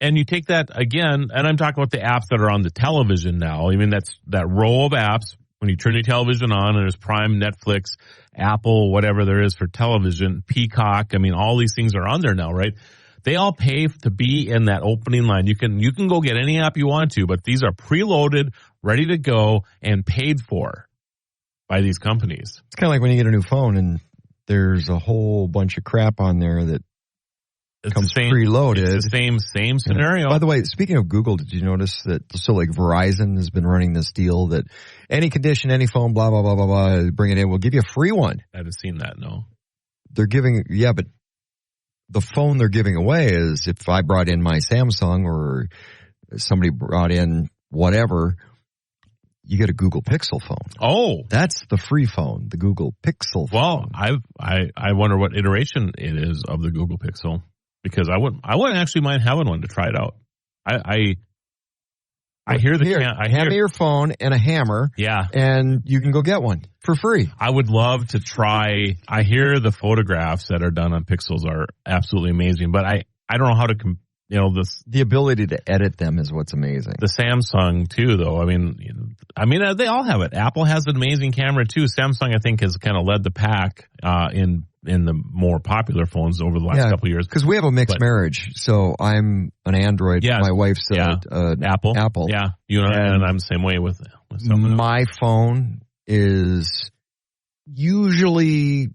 [SPEAKER 3] and you take that again, and I'm talking about the apps that are on the television now. I mean, that's that row of apps. When you turn your television on, and there's Prime, Netflix, Apple, whatever there is for television, Peacock. I mean, all these things are on there now, right? They all pay to be in that opening line. You can go get any app you want to, but these are preloaded, ready to go, and paid for by these companies.
[SPEAKER 4] It's kind of like when you get a new phone and there's a whole bunch of crap on there that comes preloaded.
[SPEAKER 3] It's the same scenario.
[SPEAKER 4] By the way, speaking of Google, did you notice that, like Verizon has been running this deal that any condition, any phone, blah, blah, blah, blah, blah, bring it in, we'll give you a free one.
[SPEAKER 3] I haven't seen that, no.
[SPEAKER 4] They're giving, but the phone they're giving away is if I brought in my Samsung or somebody brought in whatever, you get a Google Pixel phone.
[SPEAKER 3] Oh.
[SPEAKER 4] That's the free phone, the Google Pixel phone.
[SPEAKER 3] Well, I wonder what iteration it is of the Google Pixel, because I wouldn't actually mind having one to try it out. I hear
[SPEAKER 4] hand me your phone and a hammer.
[SPEAKER 3] Yeah.
[SPEAKER 4] And you can go get one for free.
[SPEAKER 3] I would love to try. I hear the photographs that are done on Pixels are absolutely amazing, but I don't know how to, the
[SPEAKER 4] ability to edit them is what's amazing.
[SPEAKER 3] The Samsung too, though. I mean, they all have it. Apple has an amazing camera too. Samsung, I think, has kind of led the pack, in the more popular phones over the last couple of years.
[SPEAKER 4] Because we have a mixed marriage. So I'm an Android.
[SPEAKER 3] Yes.
[SPEAKER 4] My wife's
[SPEAKER 3] Apple.
[SPEAKER 4] Apple.
[SPEAKER 3] Yeah. And I'm the same way with some.
[SPEAKER 4] My phone is usually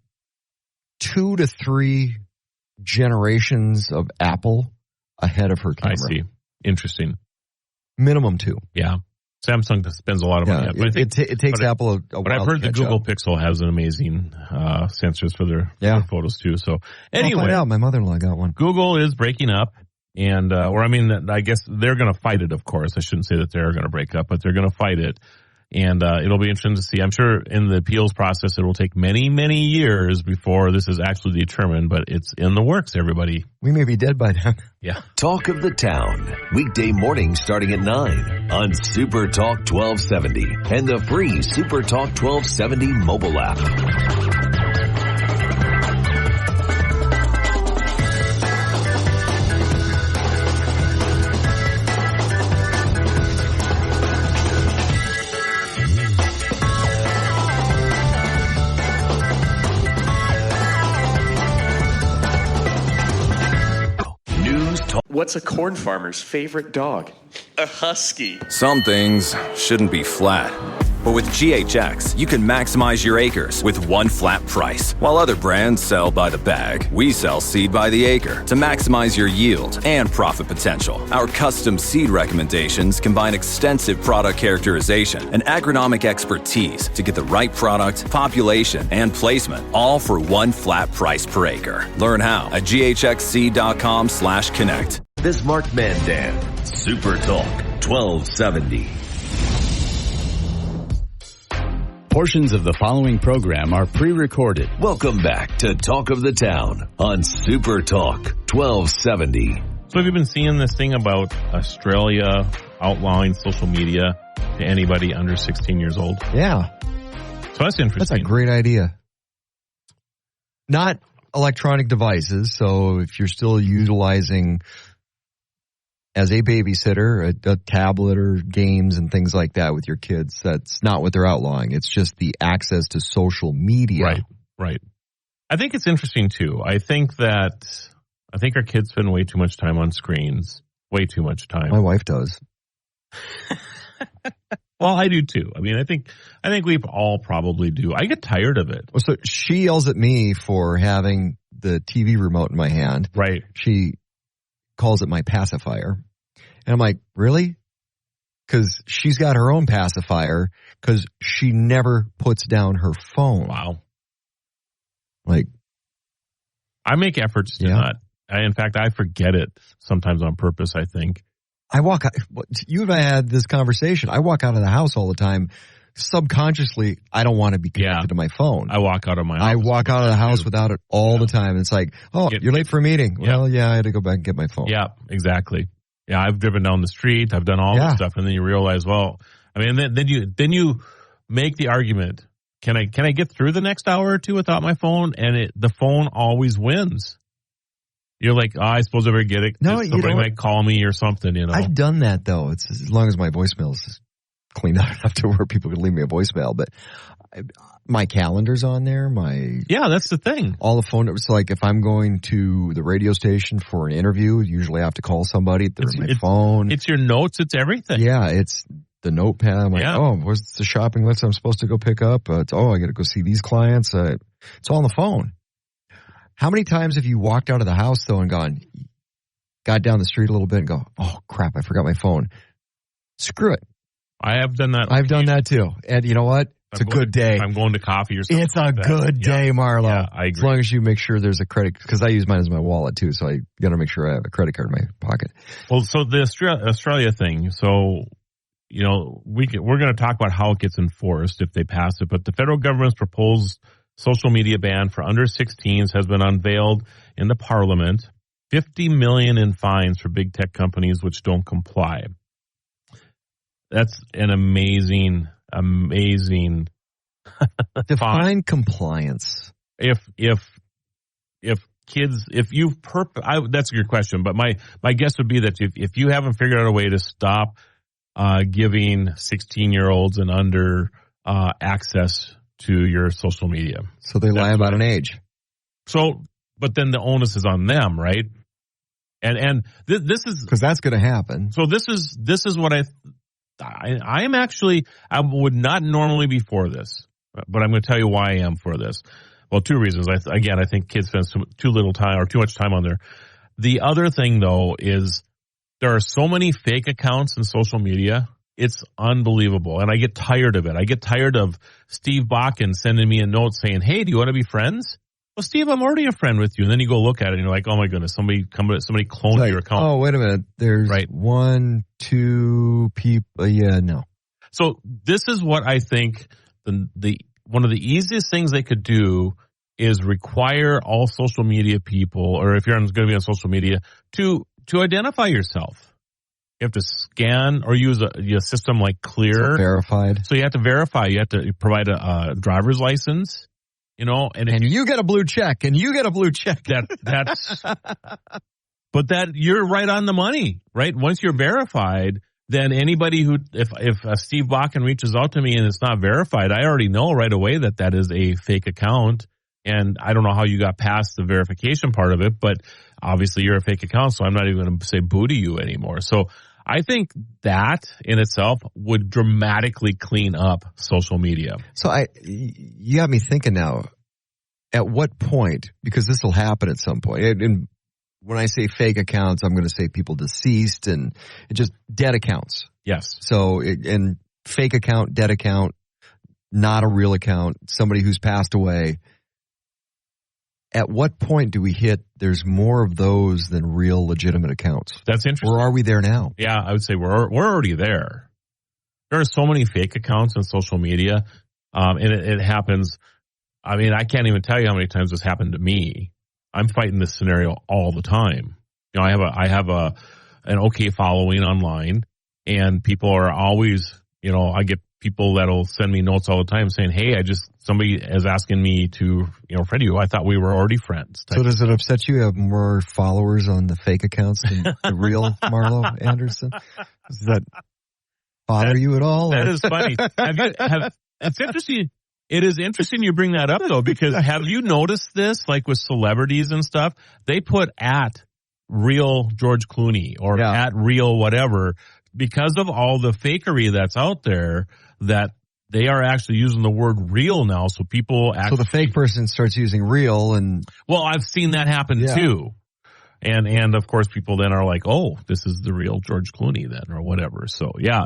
[SPEAKER 4] 2 to 3 generations of Apple ahead of her camera.
[SPEAKER 3] I see. Interesting.
[SPEAKER 4] Minimum 2.
[SPEAKER 3] Yeah. Samsung spends a lot of money.
[SPEAKER 4] But it takes Apple a while.
[SPEAKER 3] But I've heard the Google
[SPEAKER 4] up.
[SPEAKER 3] Pixel has an amazing sensors for their photos too. So anyway,
[SPEAKER 4] I'll find out. My mother-in-law got one.
[SPEAKER 3] Google is breaking up, and I guess they're going to fight it. Of course, I shouldn't say that they're going to break up, but they're going to fight it. And it'll be interesting to see. I'm sure in the appeals process, it will take many, many years before this is actually determined, but it's in the works, everybody.
[SPEAKER 4] We may be dead by then.
[SPEAKER 3] Yeah.
[SPEAKER 2] Talk of the Town, weekday mornings starting at 9 on Super Talk 1270 and the free Super Talk 1270 mobile app.
[SPEAKER 5] What's a corn farmer's favorite dog? A husky.
[SPEAKER 6] Some things shouldn't be flat. But with GHX, you can maximize your acres with one flat price. While other brands sell by the bag, we sell seed by the acre to maximize your yield and profit potential. Our custom seed recommendations combine extensive product characterization and agronomic expertise to get the right product, population, and placement, all for one flat price per acre. Learn how at ghxseed.com/connect.
[SPEAKER 2] Bismarck and Mandan, Super Talk 1270.
[SPEAKER 1] Portions of the following program are pre-recorded.
[SPEAKER 2] Welcome back to Talk of the Town on Super Talk 1270.
[SPEAKER 3] So have you been seeing this thing about Australia outlawing social media to anybody under 16 years old?
[SPEAKER 4] Yeah.
[SPEAKER 3] So that's interesting.
[SPEAKER 4] That's a great idea. Not electronic devices, so if you're still utilizing as a babysitter, a tablet or games and things like that with your kids, that's not what they're outlawing. It's just the access to social media.
[SPEAKER 3] Right. I think it's interesting, too. I think our kids spend way too much time on screens. Way too much time.
[SPEAKER 4] My wife does.
[SPEAKER 3] Well, I do, too. I mean, I think we all probably do. I get tired of it.
[SPEAKER 4] Well, so she yells at me for having the TV remote in my hand.
[SPEAKER 3] Right.
[SPEAKER 4] She calls it my pacifier. And I'm like, really? because she's got her own pacifier because she never puts down her phone.
[SPEAKER 3] Wow.
[SPEAKER 4] Like,
[SPEAKER 3] I make efforts to not. In fact, I forget it sometimes on purpose, I think.
[SPEAKER 4] You and I had this conversation. I walk out of the house all the time. Subconsciously, I don't want to be connected to my phone.
[SPEAKER 3] I walk out of my house.
[SPEAKER 4] I walk out of the house without it all the time. It's like, you're late for a meeting. Well, I had to go back and get my phone.
[SPEAKER 3] Yeah, exactly. Yeah, I've driven down the street. I've done all this stuff. And then you realize, then you make the argument. Can I get through the next hour or two without my phone? And the phone always wins. You're like, I suppose I better get it.
[SPEAKER 4] No,
[SPEAKER 3] somebody might call me or something,
[SPEAKER 4] I've done that, though. It's as long as my voicemail is cleaned out enough to where people can leave me a voicemail. But my calendar's on there.
[SPEAKER 3] That's the thing.
[SPEAKER 4] All the phone numbers. Like if I'm going to the radio station for an interview, usually I have to call somebody. They're on my phone.
[SPEAKER 3] It's your notes. It's everything.
[SPEAKER 4] Yeah, it's the notepad. I'm like, where's the shopping list I'm supposed to go pick up? I got to go see these clients. It's all on the phone. How many times have you walked out of the house, though, and got down the street a little bit and go, oh, crap, I forgot my phone. Screw it.
[SPEAKER 3] I have done that.
[SPEAKER 4] I've done that, too. And you know what? It's a good day.
[SPEAKER 3] I'm going to coffee or something.
[SPEAKER 4] It's a good day, Marlo.
[SPEAKER 3] Yeah, I agree.
[SPEAKER 4] As long as you make sure there's a credit, because I use mine as my wallet, too, so I got to make sure I have a credit card in my pocket.
[SPEAKER 3] Well, so the Australia thing, so, we're going to talk about how it gets enforced if they pass it, but the federal government's proposed social media ban for under 16s has been unveiled in the parliament. $50 million in fines for big tech companies which don't comply. That's an amazing
[SPEAKER 4] define compliance.
[SPEAKER 3] That's a good question, but my guess would be that if you haven't figured out a way to stop giving 16-year-olds and under access to your social media.
[SPEAKER 4] So they lie about an age.
[SPEAKER 3] So, but then the onus is on them, right? And this is
[SPEAKER 4] because that's going to happen.
[SPEAKER 3] So this is what I would not normally be for this, but I'm going to tell you why I am for this. Well, two reasons. I think kids spend too little time or too much time on there. The other thing, though, is there are so many fake accounts in social media. It's unbelievable. And I get tired of it. I get tired of Steve Bakken sending me a note saying, hey, do you want to be friends? Well, Steve, I'm already a friend with you. And then you go look at it and you're like, oh my goodness, somebody cloned your account.
[SPEAKER 4] Oh, wait a minute. There's 1, 2 people. Yeah, no.
[SPEAKER 3] So this is what I think one of the easiest things they could do is require all social media people, or if you're going to be on social media, to identify yourself. You have to scan or use a system like Clear.
[SPEAKER 4] So verified.
[SPEAKER 3] So you have to verify. You have to provide a driver's license, and
[SPEAKER 4] you get a blue check, and you get a blue check.
[SPEAKER 3] But you're right on the money, right? Once you're verified, then anybody if Steve Bakken reaches out to me and it's not verified, I already know right away that is a fake account. And I don't know how you got past the verification part of it, but obviously you're a fake account, so I'm not even going to say boo to you anymore. So I think that in itself would dramatically clean up social media.
[SPEAKER 4] So you got me thinking now, at what point, because this will happen at some point, and when I say fake accounts, I'm going to say people deceased and just dead accounts.
[SPEAKER 3] Yes.
[SPEAKER 4] So, and fake account, dead account, not a real account, somebody who's passed away. At what point do we hit there's more of those than real legitimate accounts?
[SPEAKER 3] That's interesting.
[SPEAKER 4] Or are we there now?
[SPEAKER 3] Yeah, I would say we're already there. There are so many fake accounts on social media, and it happens. I mean, I can't even tell you how many times this happened to me. I'm fighting this scenario all the time. I have an okay following online, and people are always, I get people that'll send me notes all the time saying, hey, somebody is asking me to, friend you. I thought we were already friends.
[SPEAKER 4] So does it upset you have more followers on the fake accounts than the real Marlo Anderson? Does that bother you at all?
[SPEAKER 3] That is funny. It's interesting. It is interesting you bring that up, though, because have you noticed this, like with celebrities and stuff? They put at real George Clooney or at real whatever because of all the fakery that's out there, that they are actually using the word real now. So people actually.
[SPEAKER 4] So the fake person starts using real and.
[SPEAKER 3] Well, I've seen that happen too. And of course, people then are like, oh, this is the real George Clooney then, or whatever. So yeah,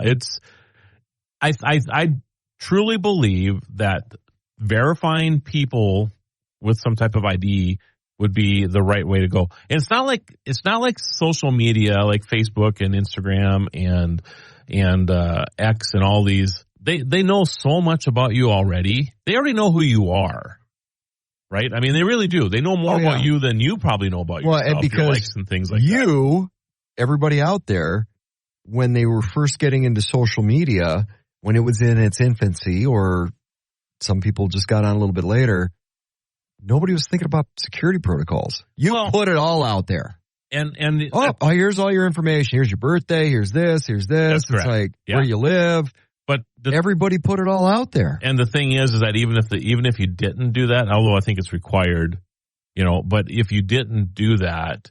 [SPEAKER 3] I truly believe that verifying people with some type of ID would be the right way to go. And it's not like social media, like Facebook and Instagram and X and all these. They know so much about you already. They already know who you are. Right? I mean, they really do. They know more about you than you probably know about yourself.
[SPEAKER 4] Well, and because
[SPEAKER 3] your likes and things like that.
[SPEAKER 4] Everybody out there, when they were first getting into social media, when it was in its infancy, or some people just got on a little bit later, nobody was thinking about security protocols. You put it all out there.
[SPEAKER 3] And
[SPEAKER 4] here's all your information. Here's your birthday. Here's this. Here's this. It's like where you live.
[SPEAKER 3] But
[SPEAKER 4] everybody put it all out there.
[SPEAKER 3] And the thing is that even if you didn't do that, although I think it's required, but if you didn't do that,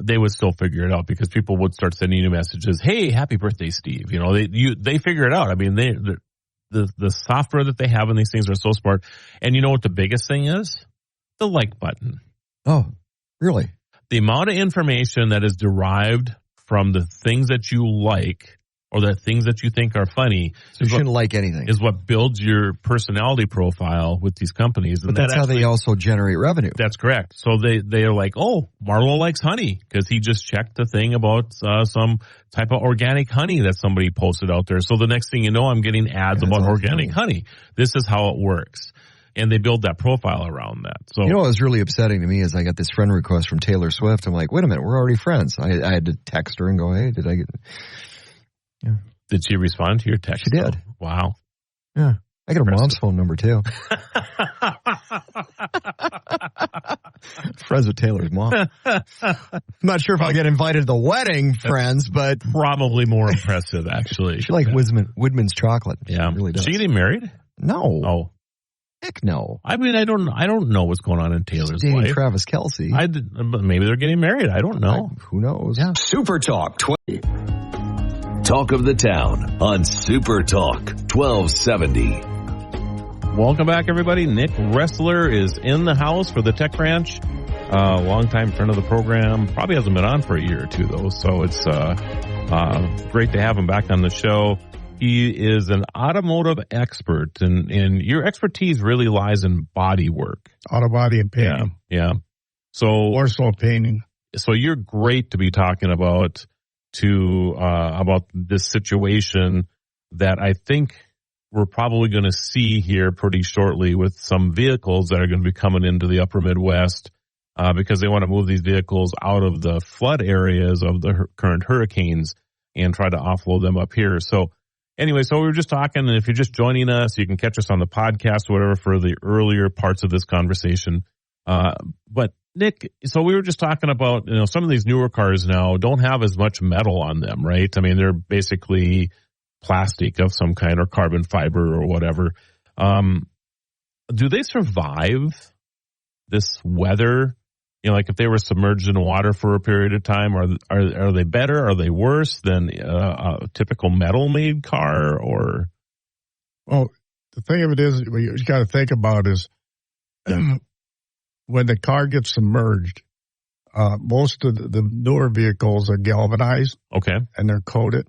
[SPEAKER 3] they would still figure it out, because people would start sending you messages. Hey, happy birthday, Steve. They figure it out. I mean, the software that they have in these things are so smart. And you know what the biggest thing is? The like button.
[SPEAKER 4] Oh, really?
[SPEAKER 3] The amount of information that is derived from the things that you like, or the things that you think are funny.
[SPEAKER 4] So you shouldn't like anything.
[SPEAKER 3] Is what builds your personality profile with these companies.
[SPEAKER 4] But that's how they also generate revenue.
[SPEAKER 3] That's correct. So they are like, oh, Marlo likes honey because he just checked the thing about some type of organic honey that somebody posted out there. So the next thing you know, I'm getting ads about organic honey. This is how it works. And they build that profile around that. So
[SPEAKER 4] what was really upsetting to me is I got this friend request from Taylor Swift. I'm like, wait a minute, we're already friends. I had to text her and go, hey, did I get... Yeah.
[SPEAKER 3] Did she respond to your text?
[SPEAKER 4] She did.
[SPEAKER 3] Though? Wow.
[SPEAKER 4] Yeah. I got her mom's phone number too. Friends with Taylor's mom. I'm not sure if I'll get invited to the wedding, friends, but
[SPEAKER 3] probably more impressive, actually.
[SPEAKER 4] She likes Woodman's chocolate.
[SPEAKER 3] Yeah.
[SPEAKER 4] She really does.
[SPEAKER 3] Is she getting married?
[SPEAKER 4] No.
[SPEAKER 3] Oh.
[SPEAKER 4] Heck no.
[SPEAKER 3] I mean, I don't know what's going on in Taylor's
[SPEAKER 4] dating
[SPEAKER 3] life.
[SPEAKER 4] Travis Kelce.
[SPEAKER 3] Maybe they're getting married. I don't know.
[SPEAKER 4] Who knows?
[SPEAKER 2] Yeah. Super Talk 20. Talk of the Town on Super Talk 1270.
[SPEAKER 3] Welcome back, everybody. Nick Ressler is in the house for the Tech Branch. Longtime friend of the program. Probably hasn't been on for a year or two, though, so it's great to have him back on the show. He is an automotive expert, and your expertise really lies in body work.
[SPEAKER 7] Auto body and painting.
[SPEAKER 3] Yeah. So
[SPEAKER 7] more so painting.
[SPEAKER 3] So you're great to be talking about this situation that I think we're probably going to see here pretty shortly with some vehicles that are going to be coming into the upper Midwest because they want to move these vehicles out of the flood areas of the current hurricanes and try to offload them up here. So anyway, so we were just talking, and if you're just joining us, you can catch us on the podcast or whatever for the earlier parts of this conversation. But Nick, so we were just talking about, some of these newer cars now don't have as much metal on them, right? I mean, they're basically plastic of some kind or carbon fiber or whatever. Do they survive this weather? Like if they were submerged in water for a period of time, are they better? Are they worse than a typical metal-made car? Or,
[SPEAKER 7] well, the thing of it is, what you got to think about is when the car gets submerged, most of the newer vehicles are galvanized.
[SPEAKER 3] Okay,
[SPEAKER 7] and they're coated,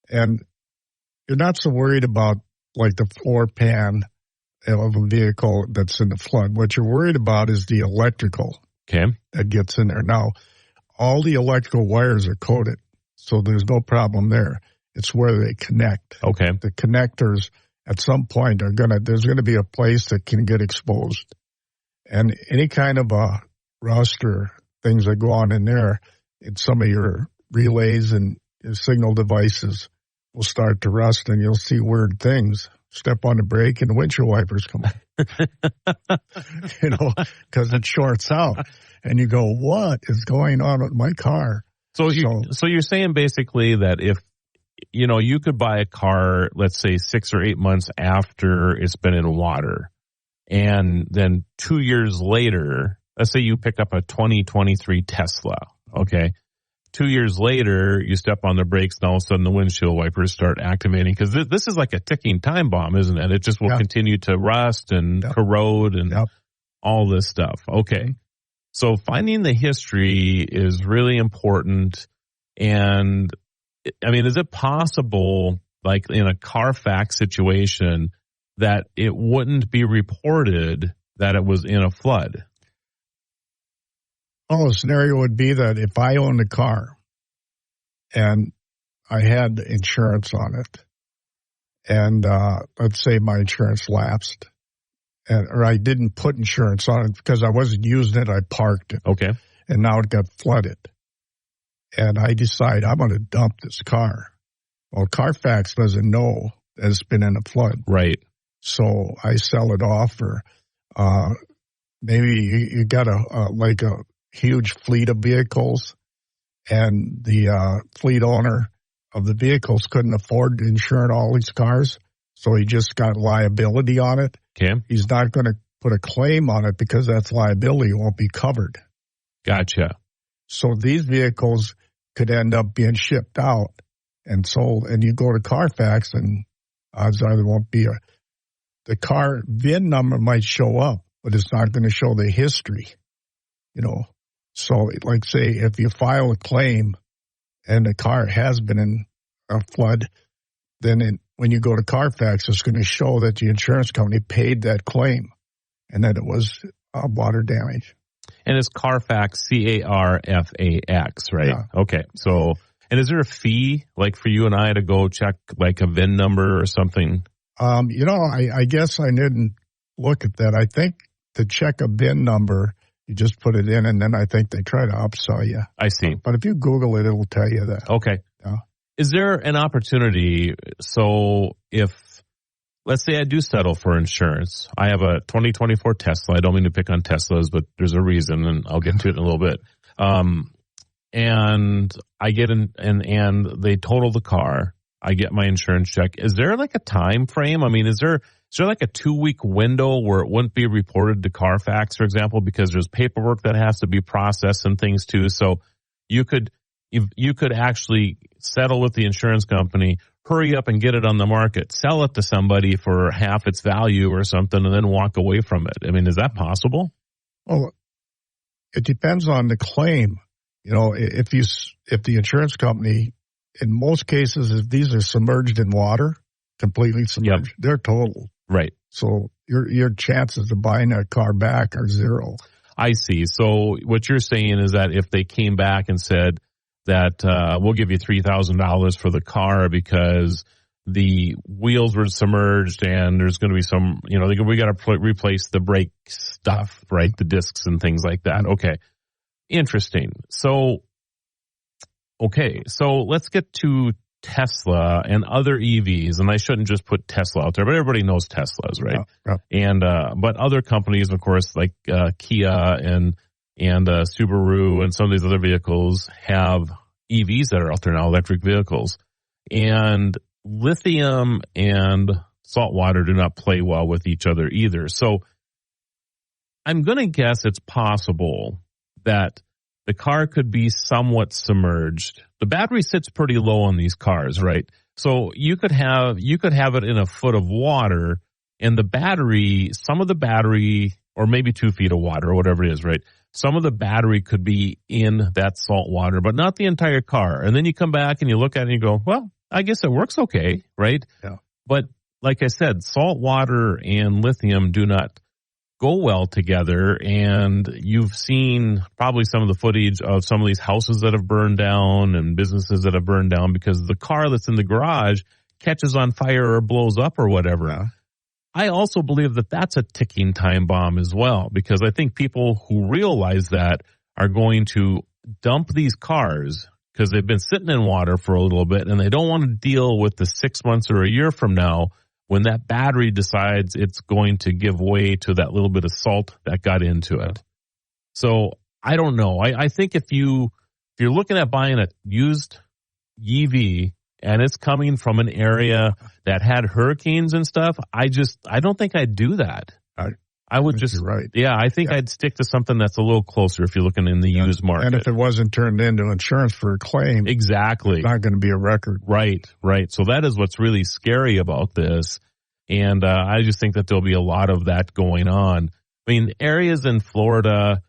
[SPEAKER 7] and you're not so worried about like the floor pan of a vehicle that's in the flood. What you're worried about is the electrical.
[SPEAKER 3] Okay.
[SPEAKER 7] That gets in there. Now, all the electrical wires are coated, so there's no problem there. It's where they connect.
[SPEAKER 3] Okay.
[SPEAKER 7] The connectors at some point there's gonna be a place that can get exposed. And any kind of rust or things that go on in there, in some of your relays and your signal devices will start to rust, and you'll see weird things. Step on the brake and the windshield wipers come on. Because it shorts out. And you go, what is going on with my car?
[SPEAKER 3] So you're saying basically that if, you could buy a car, let's say 6 or 8 months after it's been in water, and then 2 years later, let's say you pick up a 2023 Tesla, okay? 2 years later, you step on the brakes, and all of a sudden the windshield wipers start activating. Because this is like a ticking time bomb, isn't it? It just will continue to rust and corrode and all this stuff. Okay. So finding the history is really important. And I mean, is it possible, like in a Carfax situation, that it wouldn't be reported that it was in a flood?
[SPEAKER 7] Well, the scenario would be that if I owned a car and I had insurance on it, and let's say my insurance lapsed, or I didn't put insurance on it because I wasn't using it, I parked it.
[SPEAKER 3] Okay.
[SPEAKER 7] And now it got flooded. And I decide I'm going to dump this car. Well, Carfax doesn't know that it's been in a flood.
[SPEAKER 3] Right.
[SPEAKER 7] So I sell it off, or maybe you got a huge fleet of vehicles, and the fleet owner of the vehicles couldn't afford to insure all these cars, so he just got liability on it.
[SPEAKER 3] Okay.
[SPEAKER 7] He's not going to put a claim on it because that's liability, won't be covered.
[SPEAKER 3] Gotcha.
[SPEAKER 7] So these vehicles could end up being shipped out and sold, and you go to Carfax, and odds are there won't be the car VIN number might show up, but it's not going to show the history, So, like, say, if you file a claim and the car has been in a flood, then when you go to Carfax, it's going to show that the insurance company paid that claim and that it was water damage.
[SPEAKER 3] And it's Carfax, Carfax, right?
[SPEAKER 7] Yeah.
[SPEAKER 3] Okay. So, and is there a fee, like for you and I to go check like a VIN number or something?
[SPEAKER 7] I guess I didn't look at that. I think to check a VIN number, you just put it in, and then I think they try to upsell you.
[SPEAKER 3] I see.
[SPEAKER 7] But if you Google it, it'll tell you that.
[SPEAKER 3] Okay.
[SPEAKER 7] Yeah.
[SPEAKER 3] Is there an opportunity? So if, let's say I do settle for insurance, I have a 2024 Tesla. I don't mean to pick on Teslas, but there's a reason, and I'll get to it in a little bit. And I get in, and they total the car. I get my insurance check. Is there like a time frame? I mean, is there like a 2-week window where it wouldn't be reported to Carfax, for example, because there's paperwork that has to be processed and things too? So you could actually settle with the insurance company, hurry up and get it on the market, sell it to somebody for half its value or something, and then walk away from it. I mean, is that possible?
[SPEAKER 7] Well, it depends on the claim. If the insurance company, in most cases, if these are submerged in water, completely submerged, they're total.
[SPEAKER 3] Right.
[SPEAKER 7] So your chances of buying that car back are zero.
[SPEAKER 3] I see. So what you're saying is that if they came back and said that we'll give you $3,000 for the car because the wheels were submerged and there's going to be some, we got to replace the brake stuff, right? The discs and things like that. Okay. Interesting. So let's get to Tesla and other EVs, and I shouldn't just put Tesla out there, but everybody knows Teslas, right?
[SPEAKER 7] Yeah.
[SPEAKER 3] And but other companies, of course, like Kia and Subaru and some of these other vehicles have EVs that are out there now, electric vehicles. And lithium and salt water do not play well with each other either. So I'm going to guess it's possible that the car could be somewhat submerged. The battery sits pretty low on these cars, right? So you could have it in a foot of water, and some of the battery, or maybe 2 feet of water or whatever it is, right? Some of the battery could be in that salt water, but not the entire car. And then you come back and you look at it and you go, well, I guess it works okay, right?
[SPEAKER 7] Yeah.
[SPEAKER 3] But like I said, salt water and lithium do not go well together, and you've seen probably some of the footage of some of these houses that have burned down and businesses that have burned down because the car that's in the garage catches on fire or blows up or whatever.
[SPEAKER 7] Yeah.
[SPEAKER 3] I also believe that that's a ticking time bomb as well, because I think people who realize that are going to dump these cars because they've been sitting in water for a little bit and they don't want to deal with the 6 months or a year from now when that battery decides it's going to give way to that little bit of salt that got into it. So I don't know. I think if you're looking at buying a used EV and it's coming from an area that had hurricanes and stuff, I don't think I'd do that. I would just,
[SPEAKER 7] you're right.
[SPEAKER 3] Yeah, I think I'd stick to something that's a little closer if you're looking in the used market.
[SPEAKER 7] And if it wasn't turned into insurance for a claim,
[SPEAKER 3] exactly,
[SPEAKER 7] it's not going to be a record.
[SPEAKER 3] Right. So that is what's really scary about this. And I just think that there'll be a lot of that going on. I mean, areas in Florida,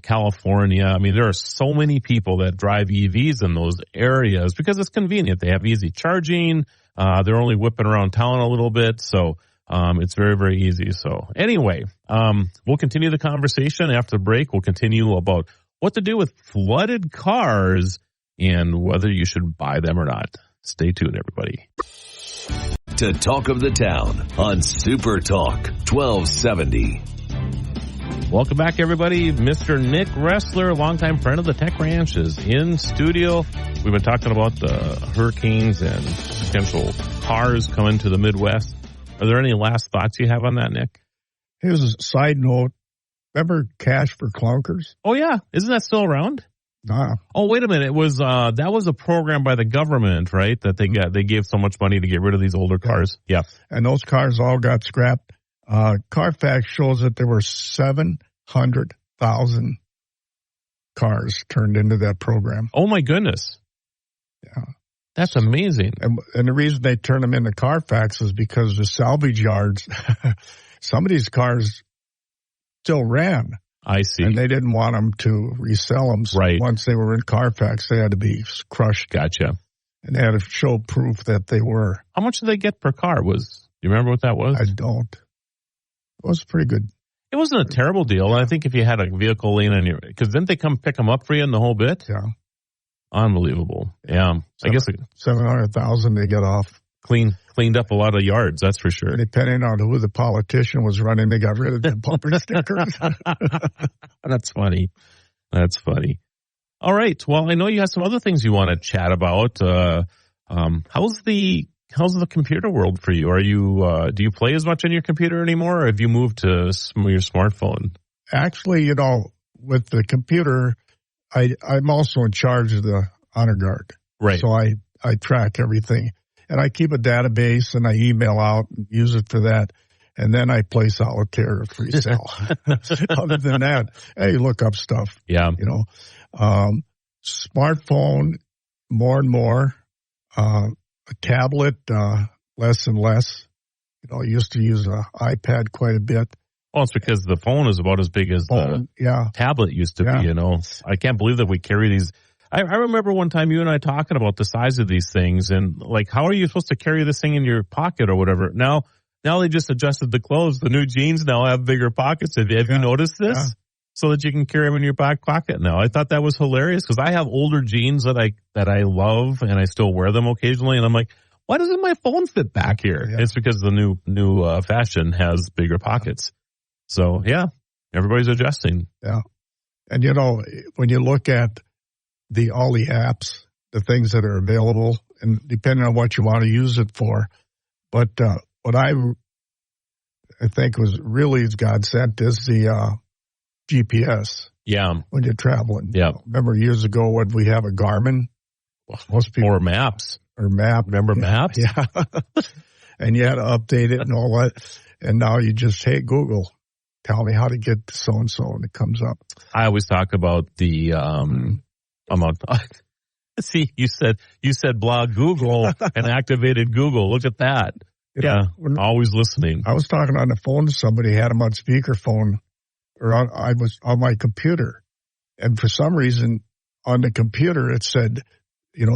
[SPEAKER 3] California. I mean, there are so many people that drive EVs in those areas because it's convenient. They have easy charging. They're only whipping around town a little bit. So it's very, very easy. So anyway, we'll continue the conversation after the break. We'll continue about what to do with flooded cars and whether you should buy them or not. Stay tuned, everybody.
[SPEAKER 2] To Talk of the Town on Super Talk 1270.
[SPEAKER 3] Welcome back, everybody. Mr. Nick Ressler, longtime friend of the Tech Ranch, is in studio. We've been talking about the hurricanes and potential cars coming to the Midwest. Are there any last thoughts you have on that, Nick?
[SPEAKER 7] Here's a side note. Remember Cash for Clunkers?
[SPEAKER 3] Oh, yeah. Isn't that still around?
[SPEAKER 7] Nah.
[SPEAKER 3] Oh, wait a minute. It was that was a program by the government, right? That they gave so much money to get rid of these older cars. Yeah.
[SPEAKER 7] And those cars all got scrapped. Carfax shows that there were 700,000 cars turned into that program.
[SPEAKER 3] Oh, my goodness.
[SPEAKER 7] Yeah.
[SPEAKER 3] That's amazing.
[SPEAKER 7] And the reason they turned them into Carfax is because the salvage yards, some of these cars still ran.
[SPEAKER 3] I see.
[SPEAKER 7] And they didn't want them to resell them. So
[SPEAKER 3] right.
[SPEAKER 7] Once they were in Carfax, they had to be crushed.
[SPEAKER 3] Gotcha.
[SPEAKER 7] And they had to show proof that they were.
[SPEAKER 3] How much did they get per car? Do you remember what that was?
[SPEAKER 7] I don't. It was pretty good.
[SPEAKER 3] It wasn't a terrible deal. I think if you had a vehicle lien on because didn't they come pick them up for you in the whole bit?
[SPEAKER 7] Yeah.
[SPEAKER 3] Unbelievable. Yeah. I guess
[SPEAKER 7] 700,000 they get off.
[SPEAKER 3] Cleaned up a lot of yards, that's for sure.
[SPEAKER 7] Depending on who the politician was running, they got rid of the bumper stickers.
[SPEAKER 3] That's funny. That's funny. All right. Well, I know you have some other things you want to chat about. How's the computer world for you? Are you do you play as much on your computer anymore, or have you moved to your smartphone?
[SPEAKER 7] Actually, with the computer, I'm also in charge of the honor guard.
[SPEAKER 3] Right.
[SPEAKER 7] So I track everything. And I keep a database and I email out and use it for that. And then I play solitaire free cell. Other than that, hey, look up stuff.
[SPEAKER 3] Yeah.
[SPEAKER 7] Smartphone, more and more. A tablet, less and less. I used to use an iPad quite a bit.
[SPEAKER 3] Well, it's because the phone is about as big as the tablet used to be, I can't believe that we carry these. I remember one time you and I talking about the size of these things and like, how are you supposed to carry this thing in your pocket or whatever? Now they just adjusted the clothes. The new jeans now have bigger pockets. Have you noticed this? Yeah. So that you can carry them in your back pocket now. I thought that was hilarious because I have older jeans that I love and I still wear them occasionally. And I'm like, why doesn't my phone fit back here? Yeah. It's because the new fashion has bigger pockets. So yeah, everybody's adjusting.
[SPEAKER 7] Yeah. And when you look at all the apps, the things that are available, and depending on what you want to use it for. But what I think was really godsend is the GPS.
[SPEAKER 3] Yeah.
[SPEAKER 7] When you're traveling.
[SPEAKER 3] Yeah.
[SPEAKER 7] Remember years ago when we have a Garmin? Most people,
[SPEAKER 3] or Maps.
[SPEAKER 7] Or Map.
[SPEAKER 3] Remember Maps?
[SPEAKER 7] Yeah. And you had to update it and all that. And now you just, hey, Google, tell me how to get to so-and-so, and it comes up.
[SPEAKER 3] I always talk about the see, you said blah Google and activated Google. Look at that. Always listening.
[SPEAKER 7] I was talking on the phone to somebody, had him on speakerphone, I was on my computer. And for some reason, on the computer, it said, it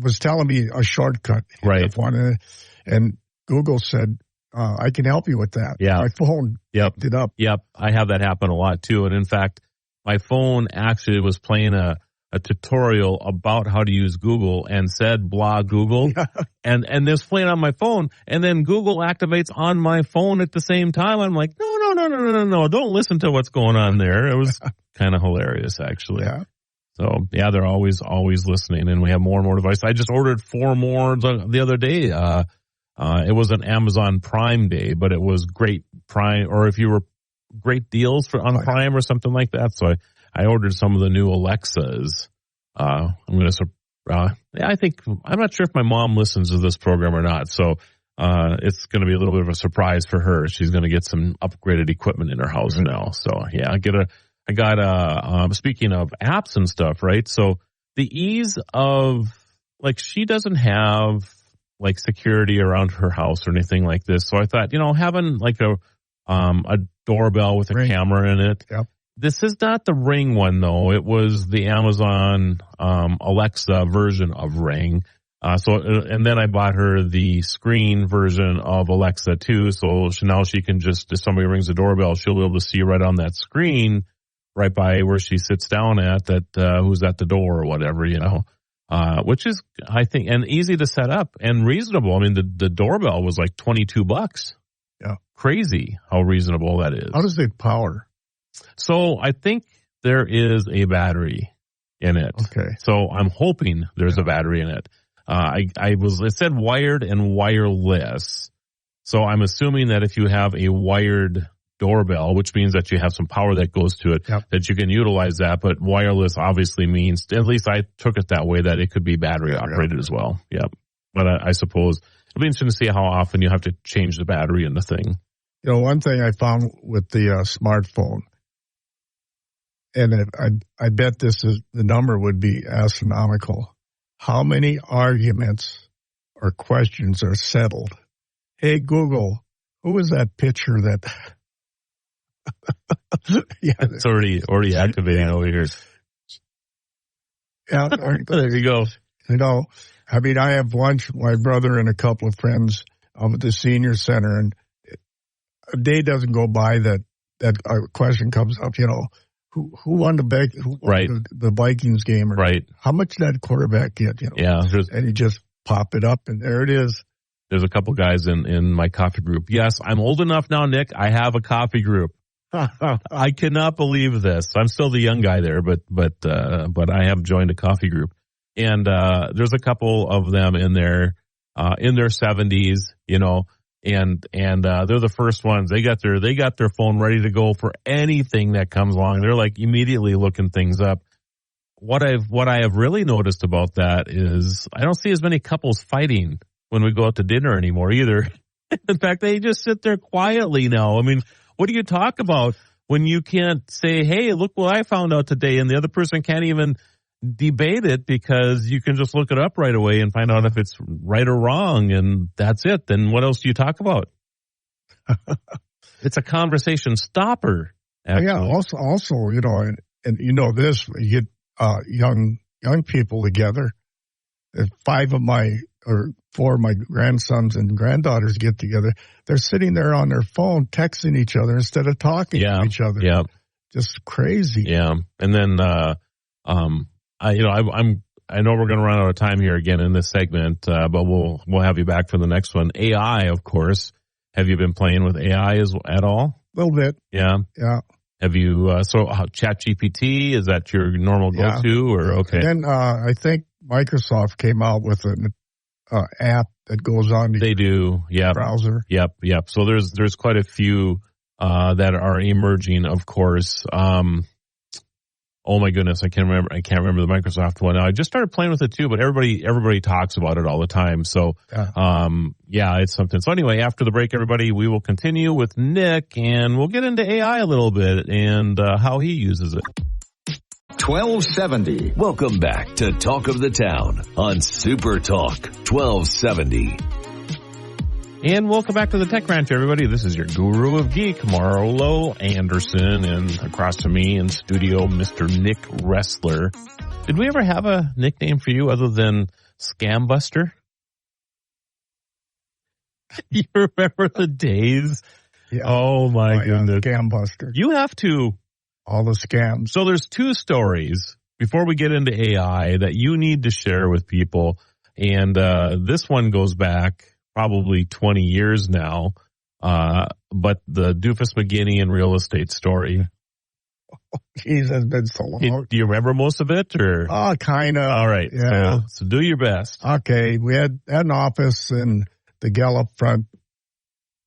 [SPEAKER 7] was telling me a shortcut.
[SPEAKER 3] Right.
[SPEAKER 7] And Google said, I can help you with that.
[SPEAKER 3] Yeah.
[SPEAKER 7] My phone picked it up.
[SPEAKER 3] Yep. I have that happen a lot too. And in fact, my phone actually was playing a tutorial about how to use Google and said blah Google. Yeah. And this playing on my phone. And then Google activates on my phone at the same time. I'm like, no. Don't listen to what's going on there. It was kind of hilarious, actually.
[SPEAKER 7] Yeah.
[SPEAKER 3] So, yeah, they're always listening. And we have more and more devices. I just ordered 4 more the other day. It was an Amazon Prime Day, but it was great Prime, or if you were great deals on Prime or something like that. So I ordered some of the new Alexas. I'm not sure if my mom listens to this program or not. So it's going to be a little bit of a surprise for her. She's going to get some upgraded equipment in her house now. So yeah, I got speaking of apps and stuff, right? So the ease of, like, she doesn't have like security around her house or anything like this. So I thought, having like a doorbell with a camera in it This is not the Ring one, though. It was the Amazon Alexa version of Ring. And then I bought her the screen version of Alexa too. So now she can just, if somebody rings the doorbell, she'll be able to see right on that screen, right by where she sits down at, who's at the door or whatever, which is, I think, and easy to set up and reasonable. I mean, the doorbell was like $22.
[SPEAKER 7] Yeah.
[SPEAKER 3] Crazy how reasonable that is.
[SPEAKER 7] How does it power?
[SPEAKER 3] So I think there is a battery in it.
[SPEAKER 7] Okay.
[SPEAKER 3] So I'm hoping there's a battery in it. It said wired and wireless. So I'm assuming that if you have a wired doorbell, which means that you have some power that goes to it, that you can utilize that. But wireless obviously means, at least I took it that way, that it could be battery operated as well. Yep. But I suppose it'll be interesting to see how often you have to change the battery in the thing.
[SPEAKER 7] One thing I found with the smartphone, and I bet the number would be astronomical. How many arguments or questions are settled? Hey, Google, who was that picture that?
[SPEAKER 3] It's already activating over here.
[SPEAKER 7] Yeah,
[SPEAKER 3] there you go.
[SPEAKER 7] I mean, I have lunch with my brother and a couple of friends at the senior center, and a day doesn't go by that question comes up. Who won the Vikings game? Or
[SPEAKER 3] right.
[SPEAKER 7] How much did that quarterback get?
[SPEAKER 3] Yeah.
[SPEAKER 7] And you just pop it up, and there it is.
[SPEAKER 3] There's a couple guys in my coffee group. Yes, I'm old enough now, Nick. I have a coffee group. I cannot believe this. I'm still the young guy there, but I have joined a coffee group, and there's a couple of them in their 70s, and they're the first ones. They got their phone ready to go for anything that comes along. They're like immediately looking things up. What I have really noticed about that is I don't see as many couples fighting when we go out to dinner anymore either. In fact, they just sit there quietly now. I mean, what do you talk about when you can't say, hey, look what I found out today, and the other person can't even debate it because you can just look it up right away and find out if it's right or wrong, and that's it. Then what else do you talk about? It's a conversation stopper. Actually.
[SPEAKER 7] Yeah. Also, and this, you get young people together. If 4 of my grandsons and granddaughters get together, they're sitting there on their phone texting each other instead of talking to each other.
[SPEAKER 3] Yeah.
[SPEAKER 7] Just crazy.
[SPEAKER 3] Yeah. And then, I know we're going to run out of time here again in this segment, but we'll have you back for the next one. AI, of course. Have you been playing with AI at all?
[SPEAKER 7] A little bit.
[SPEAKER 3] Yeah.
[SPEAKER 7] Yeah.
[SPEAKER 3] Have you, ChatGPT, is that your normal go-to or okay?
[SPEAKER 7] And then, I think Microsoft came out with an app that goes on the browser. Yep. So there's quite a few, that are emerging, of course. Oh my goodness, I can't remember the Microsoft one. I just started playing with it too, but everybody talks about it all the time. So, it's something. So anyway, after the break, everybody, we will continue with Nick, and we'll get into AI a little bit and how he uses it.
[SPEAKER 2] 1270. Welcome back to Talk of the Town on Super Talk 1270.
[SPEAKER 3] And welcome back to the Tech Ranch, everybody. This is your guru of geek, Marlo Anderson, and across from me in studio, Mr. Nick Wrestler. Did we ever have a nickname for you other than Scam Buster? You remember the days?
[SPEAKER 7] Yeah.
[SPEAKER 3] Oh my goodness.
[SPEAKER 7] Scam Buster.
[SPEAKER 3] You have to.
[SPEAKER 7] All the scams.
[SPEAKER 3] So there's 2 stories before we get into AI that you need to share with people. And this one goes back probably 20 years now, but the Doofus McGinney and real estate story.
[SPEAKER 7] Oh, geez, that's been so long.
[SPEAKER 3] Do you remember most of it? Or?
[SPEAKER 7] Oh, kind of.
[SPEAKER 3] All right.
[SPEAKER 7] Yeah.
[SPEAKER 3] So do your best.
[SPEAKER 7] Okay. We had an office in the Gallup front.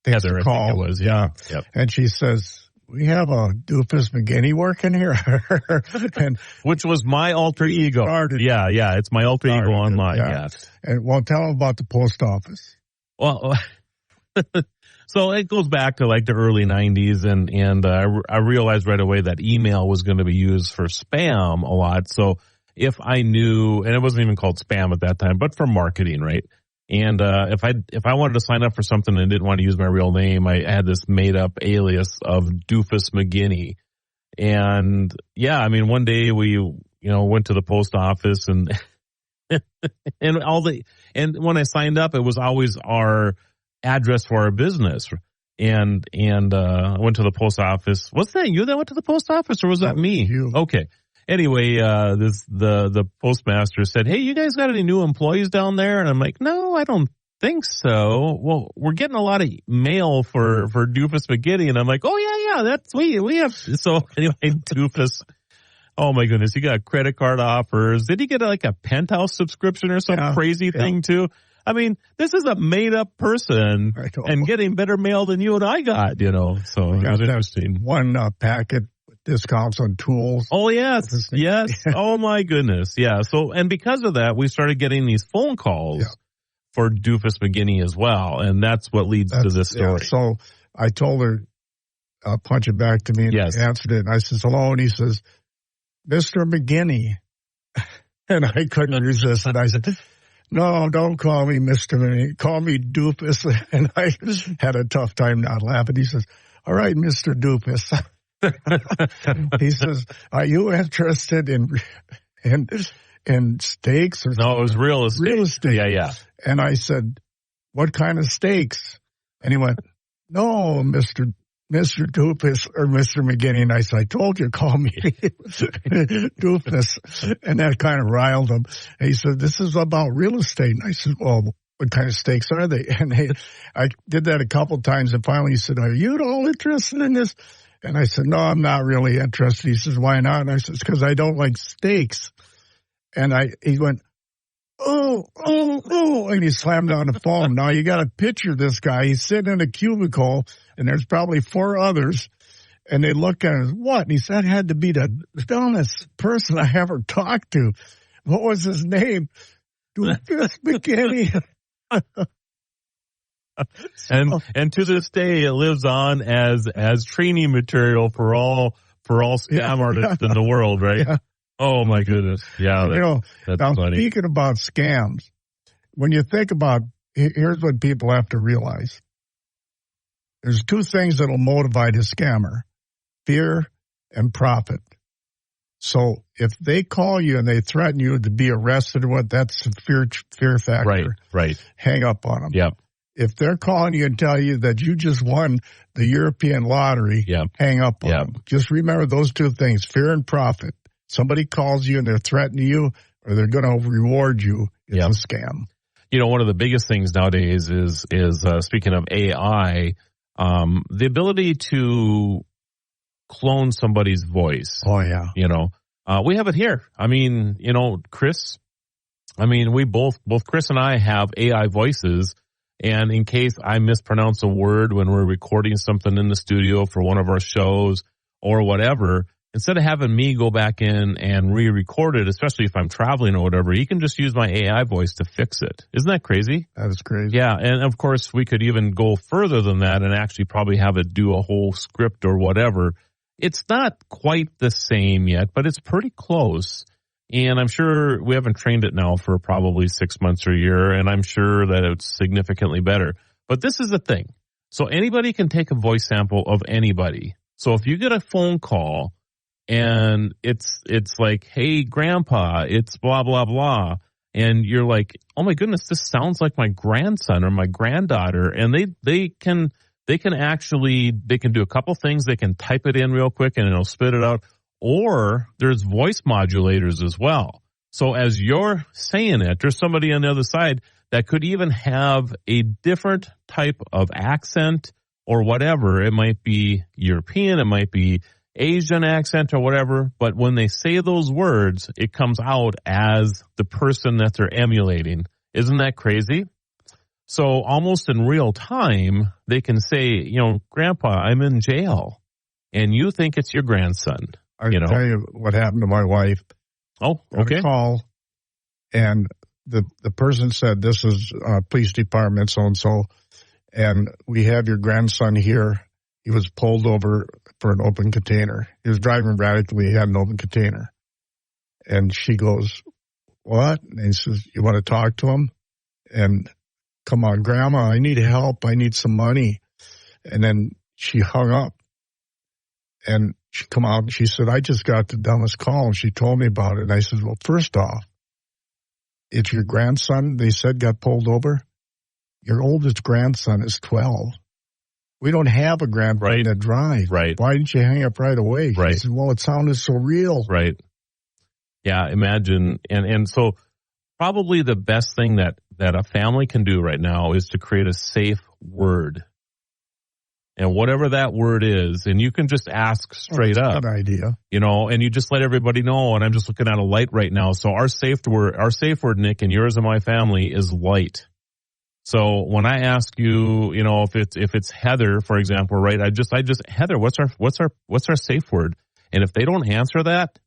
[SPEAKER 3] Heather, I think it was. Yeah. Yep.
[SPEAKER 7] And she says, we have a Doofus McGinney working here. And
[SPEAKER 3] which was my alter ego. Yeah. It's my alter ego online. Yeah.
[SPEAKER 7] And well, tell them about the post office.
[SPEAKER 3] Well, so it goes back to like the early 90s, and I realized right away that email was going to be used for spam a lot. So if I knew, and it wasn't even called spam at that time, but for marketing, right? And if I wanted to sign up for something and didn't want to use my real name, I had this made up alias of Doofus McGinney. And yeah, I mean, one day we, went to the post office and and when I signed up, it was always our address for our business. And I went to the post office. Was that you that went to the post office, or was that me?
[SPEAKER 7] You.
[SPEAKER 3] Okay. Anyway, the postmaster said, "Hey, you guys got any new employees down there?" And I'm like, "No, I don't think so." Well, we're getting a lot of mail for Doofus McGinney, and I'm like, "Oh yeah, that's we have." So anyway, Doofus. Oh my goodness, he got credit card offers. Did he get like a penthouse subscription or some crazy thing too? I mean, this is a made up person and getting better mail than you and I got, So it was interesting.
[SPEAKER 7] One packet with discounts on tools.
[SPEAKER 3] Oh yes, yes. Oh my goodness, yeah. So and because of that, we started getting these phone calls for Doofus McGinney as well, and that's what leads to this story.
[SPEAKER 7] Yeah, so I told her, punch it back to me, and he answered it. And I says, "Hello," and he says, "Mr. McGinney." And I couldn't resist it. I said, "No, don't call me Mr. McGinney. Call me Doofus." And I had a tough time not laughing. He says, "All right, Mr. Doofus." He says, "Are you interested in steaks?" Or
[SPEAKER 3] no, it was real estate.
[SPEAKER 7] Real estate.
[SPEAKER 3] Yeah.
[SPEAKER 7] And I said, "What kind of steaks?" And he went, "No, Mr. Doofus or Mr. McGinney." And I said, "I told you, call me Doofus." And that kind of riled him. And he said, "This is about real estate." And I said, "Well, what kind of steaks are they?" And I did that a couple of times. And finally he said, "Are you at all interested in this?" And I said, "No, I'm not really interested." He says, "Why not?" And I said, "Because I don't like steaks." And he went, oh, and he slammed down the phone. Now you got to picture this guy. He's sitting in a cubicle, and there's probably 4 others, and they look at him, "What?" And he said, "That had to be the dumbest person I ever talked to." What was his name? Doofus McGinney.
[SPEAKER 3] And to this day, it lives on as training material for all scam artists in the world, right?
[SPEAKER 7] Yeah.
[SPEAKER 3] Oh my goodness. Yeah. That's
[SPEAKER 7] now
[SPEAKER 3] funny.
[SPEAKER 7] Speaking about scams, when you think about, here's what people have to realize. There's 2 things that'll motivate a scammer: fear and profit. So if they call you and they threaten you to be arrested or what, that's a fear factor.
[SPEAKER 3] Right.
[SPEAKER 7] Hang up on them.
[SPEAKER 3] Yep.
[SPEAKER 7] If they're calling you and tell you that you just won the European lottery, hang up on them. Just remember those 2 things, fear and profit. Somebody calls you and they're threatening you or they're going to reward you. It's a scam.
[SPEAKER 3] One of the biggest things nowadays is speaking of AI, the ability to clone somebody's voice.
[SPEAKER 7] Oh, yeah.
[SPEAKER 3] We have it here. I mean, Chris, we both Chris and I have AI voices. And in case I mispronounce a word when we're recording something in the studio for one of our shows or whatever, instead of having me go back in and re-record it, especially if I'm traveling or whatever, he can just use my AI voice to fix it. Isn't that crazy?
[SPEAKER 7] That is crazy.
[SPEAKER 3] Yeah, and of course, we could even go further than that and actually probably have it do a whole script or whatever. It's not quite the same yet, but it's pretty close. And I'm sure we haven't trained it now for probably 6 months or a year, and I'm sure that it's significantly better. But this is the thing. So anybody can take a voice sample of anybody. So if you get a phone call, and it's like, "Hey, Grandpa, it's blah, blah, blah." And you're like, "Oh my goodness, this sounds like my grandson or my granddaughter." And they can do a couple things. They can type it in real quick and it'll spit it out. Or there's voice modulators as well. So as you're saying it, there's somebody on the other side that could even have a different type of accent or whatever. It might be European, it might be Asian accent or whatever, but when they say those words, it comes out as the person that they're emulating. Isn't that crazy? So almost in real time, they can say, "Grandpa, I'm in jail," and you think it's your grandson.
[SPEAKER 7] I can tell you what happened to my wife.
[SPEAKER 3] Oh, okay.
[SPEAKER 7] Got a call, and the person said, "This is police department so-and-so, and we have your grandson here. He was pulled over for an open container. He was driving radically. He had an open container." And she goes, "What?" And he says, "You want to talk to him?" And, "Come on, Grandma, I need help. I need some money." And then she hung up. And she come out and she said, I just got the dumbest call, and she told me about it. And I said, well, first off, it's your grandson, they said, got pulled over. Your oldest grandson is 12. We don't have a grandson that drives.
[SPEAKER 3] Right.
[SPEAKER 7] Why didn't you hang up right away?
[SPEAKER 3] Right.
[SPEAKER 7] She said, well, it sounded so real.
[SPEAKER 3] Right. Yeah, imagine. And so probably the best thing that a family can do right now is to create a safe word. And whatever that word is, and you can just ask straight up.
[SPEAKER 7] Good idea.
[SPEAKER 3] You know, and you just let everybody know, and I'm just looking at a light right now. So our safe word, Nick, and yours and my family is light. So when I ask you, you know, if it's Heather, for example, right? I just Heather, what's our safe word? And if they don't answer that,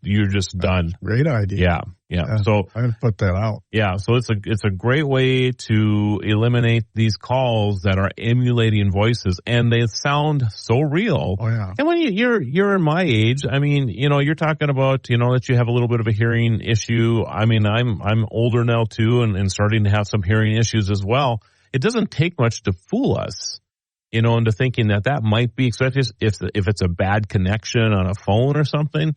[SPEAKER 3] you're just done.
[SPEAKER 7] Great idea.
[SPEAKER 3] Yeah. So
[SPEAKER 7] I'm gonna put that out.
[SPEAKER 3] Yeah. So it's a great way to eliminate these calls that are emulating voices, and they sound so real.
[SPEAKER 7] Oh yeah.
[SPEAKER 3] And when you're in my age, I mean, you know, you're talking about, you know, that you have a little bit of a hearing issue. I mean, I'm older now too, and starting to have some hearing issues as well. It doesn't take much to fool us, you know, into thinking that might be, especially if it's a bad connection on a phone or something.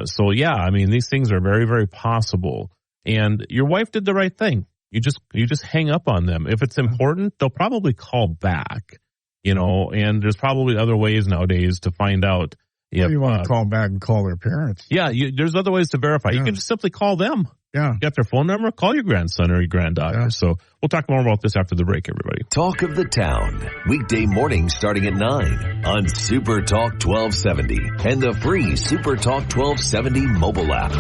[SPEAKER 3] So yeah, I mean, these things are very, very possible. And your wife did the right thing. You just hang up on them. If it's important, they'll probably call back, you know, and there's probably other ways nowadays to find out.
[SPEAKER 7] If you want to call back and call their parents.
[SPEAKER 3] Yeah, there's other ways to verify.
[SPEAKER 7] Yeah.
[SPEAKER 3] You can just simply call them.
[SPEAKER 7] Yeah.
[SPEAKER 3] Get their phone number, call your grandson or your granddaughter.
[SPEAKER 7] Yeah.
[SPEAKER 3] So we'll talk more about this after the break, everybody.
[SPEAKER 2] Talk of the Town. Weekday mornings starting at 9 on Super Talk 1270 and the free Super Talk 1270 mobile app.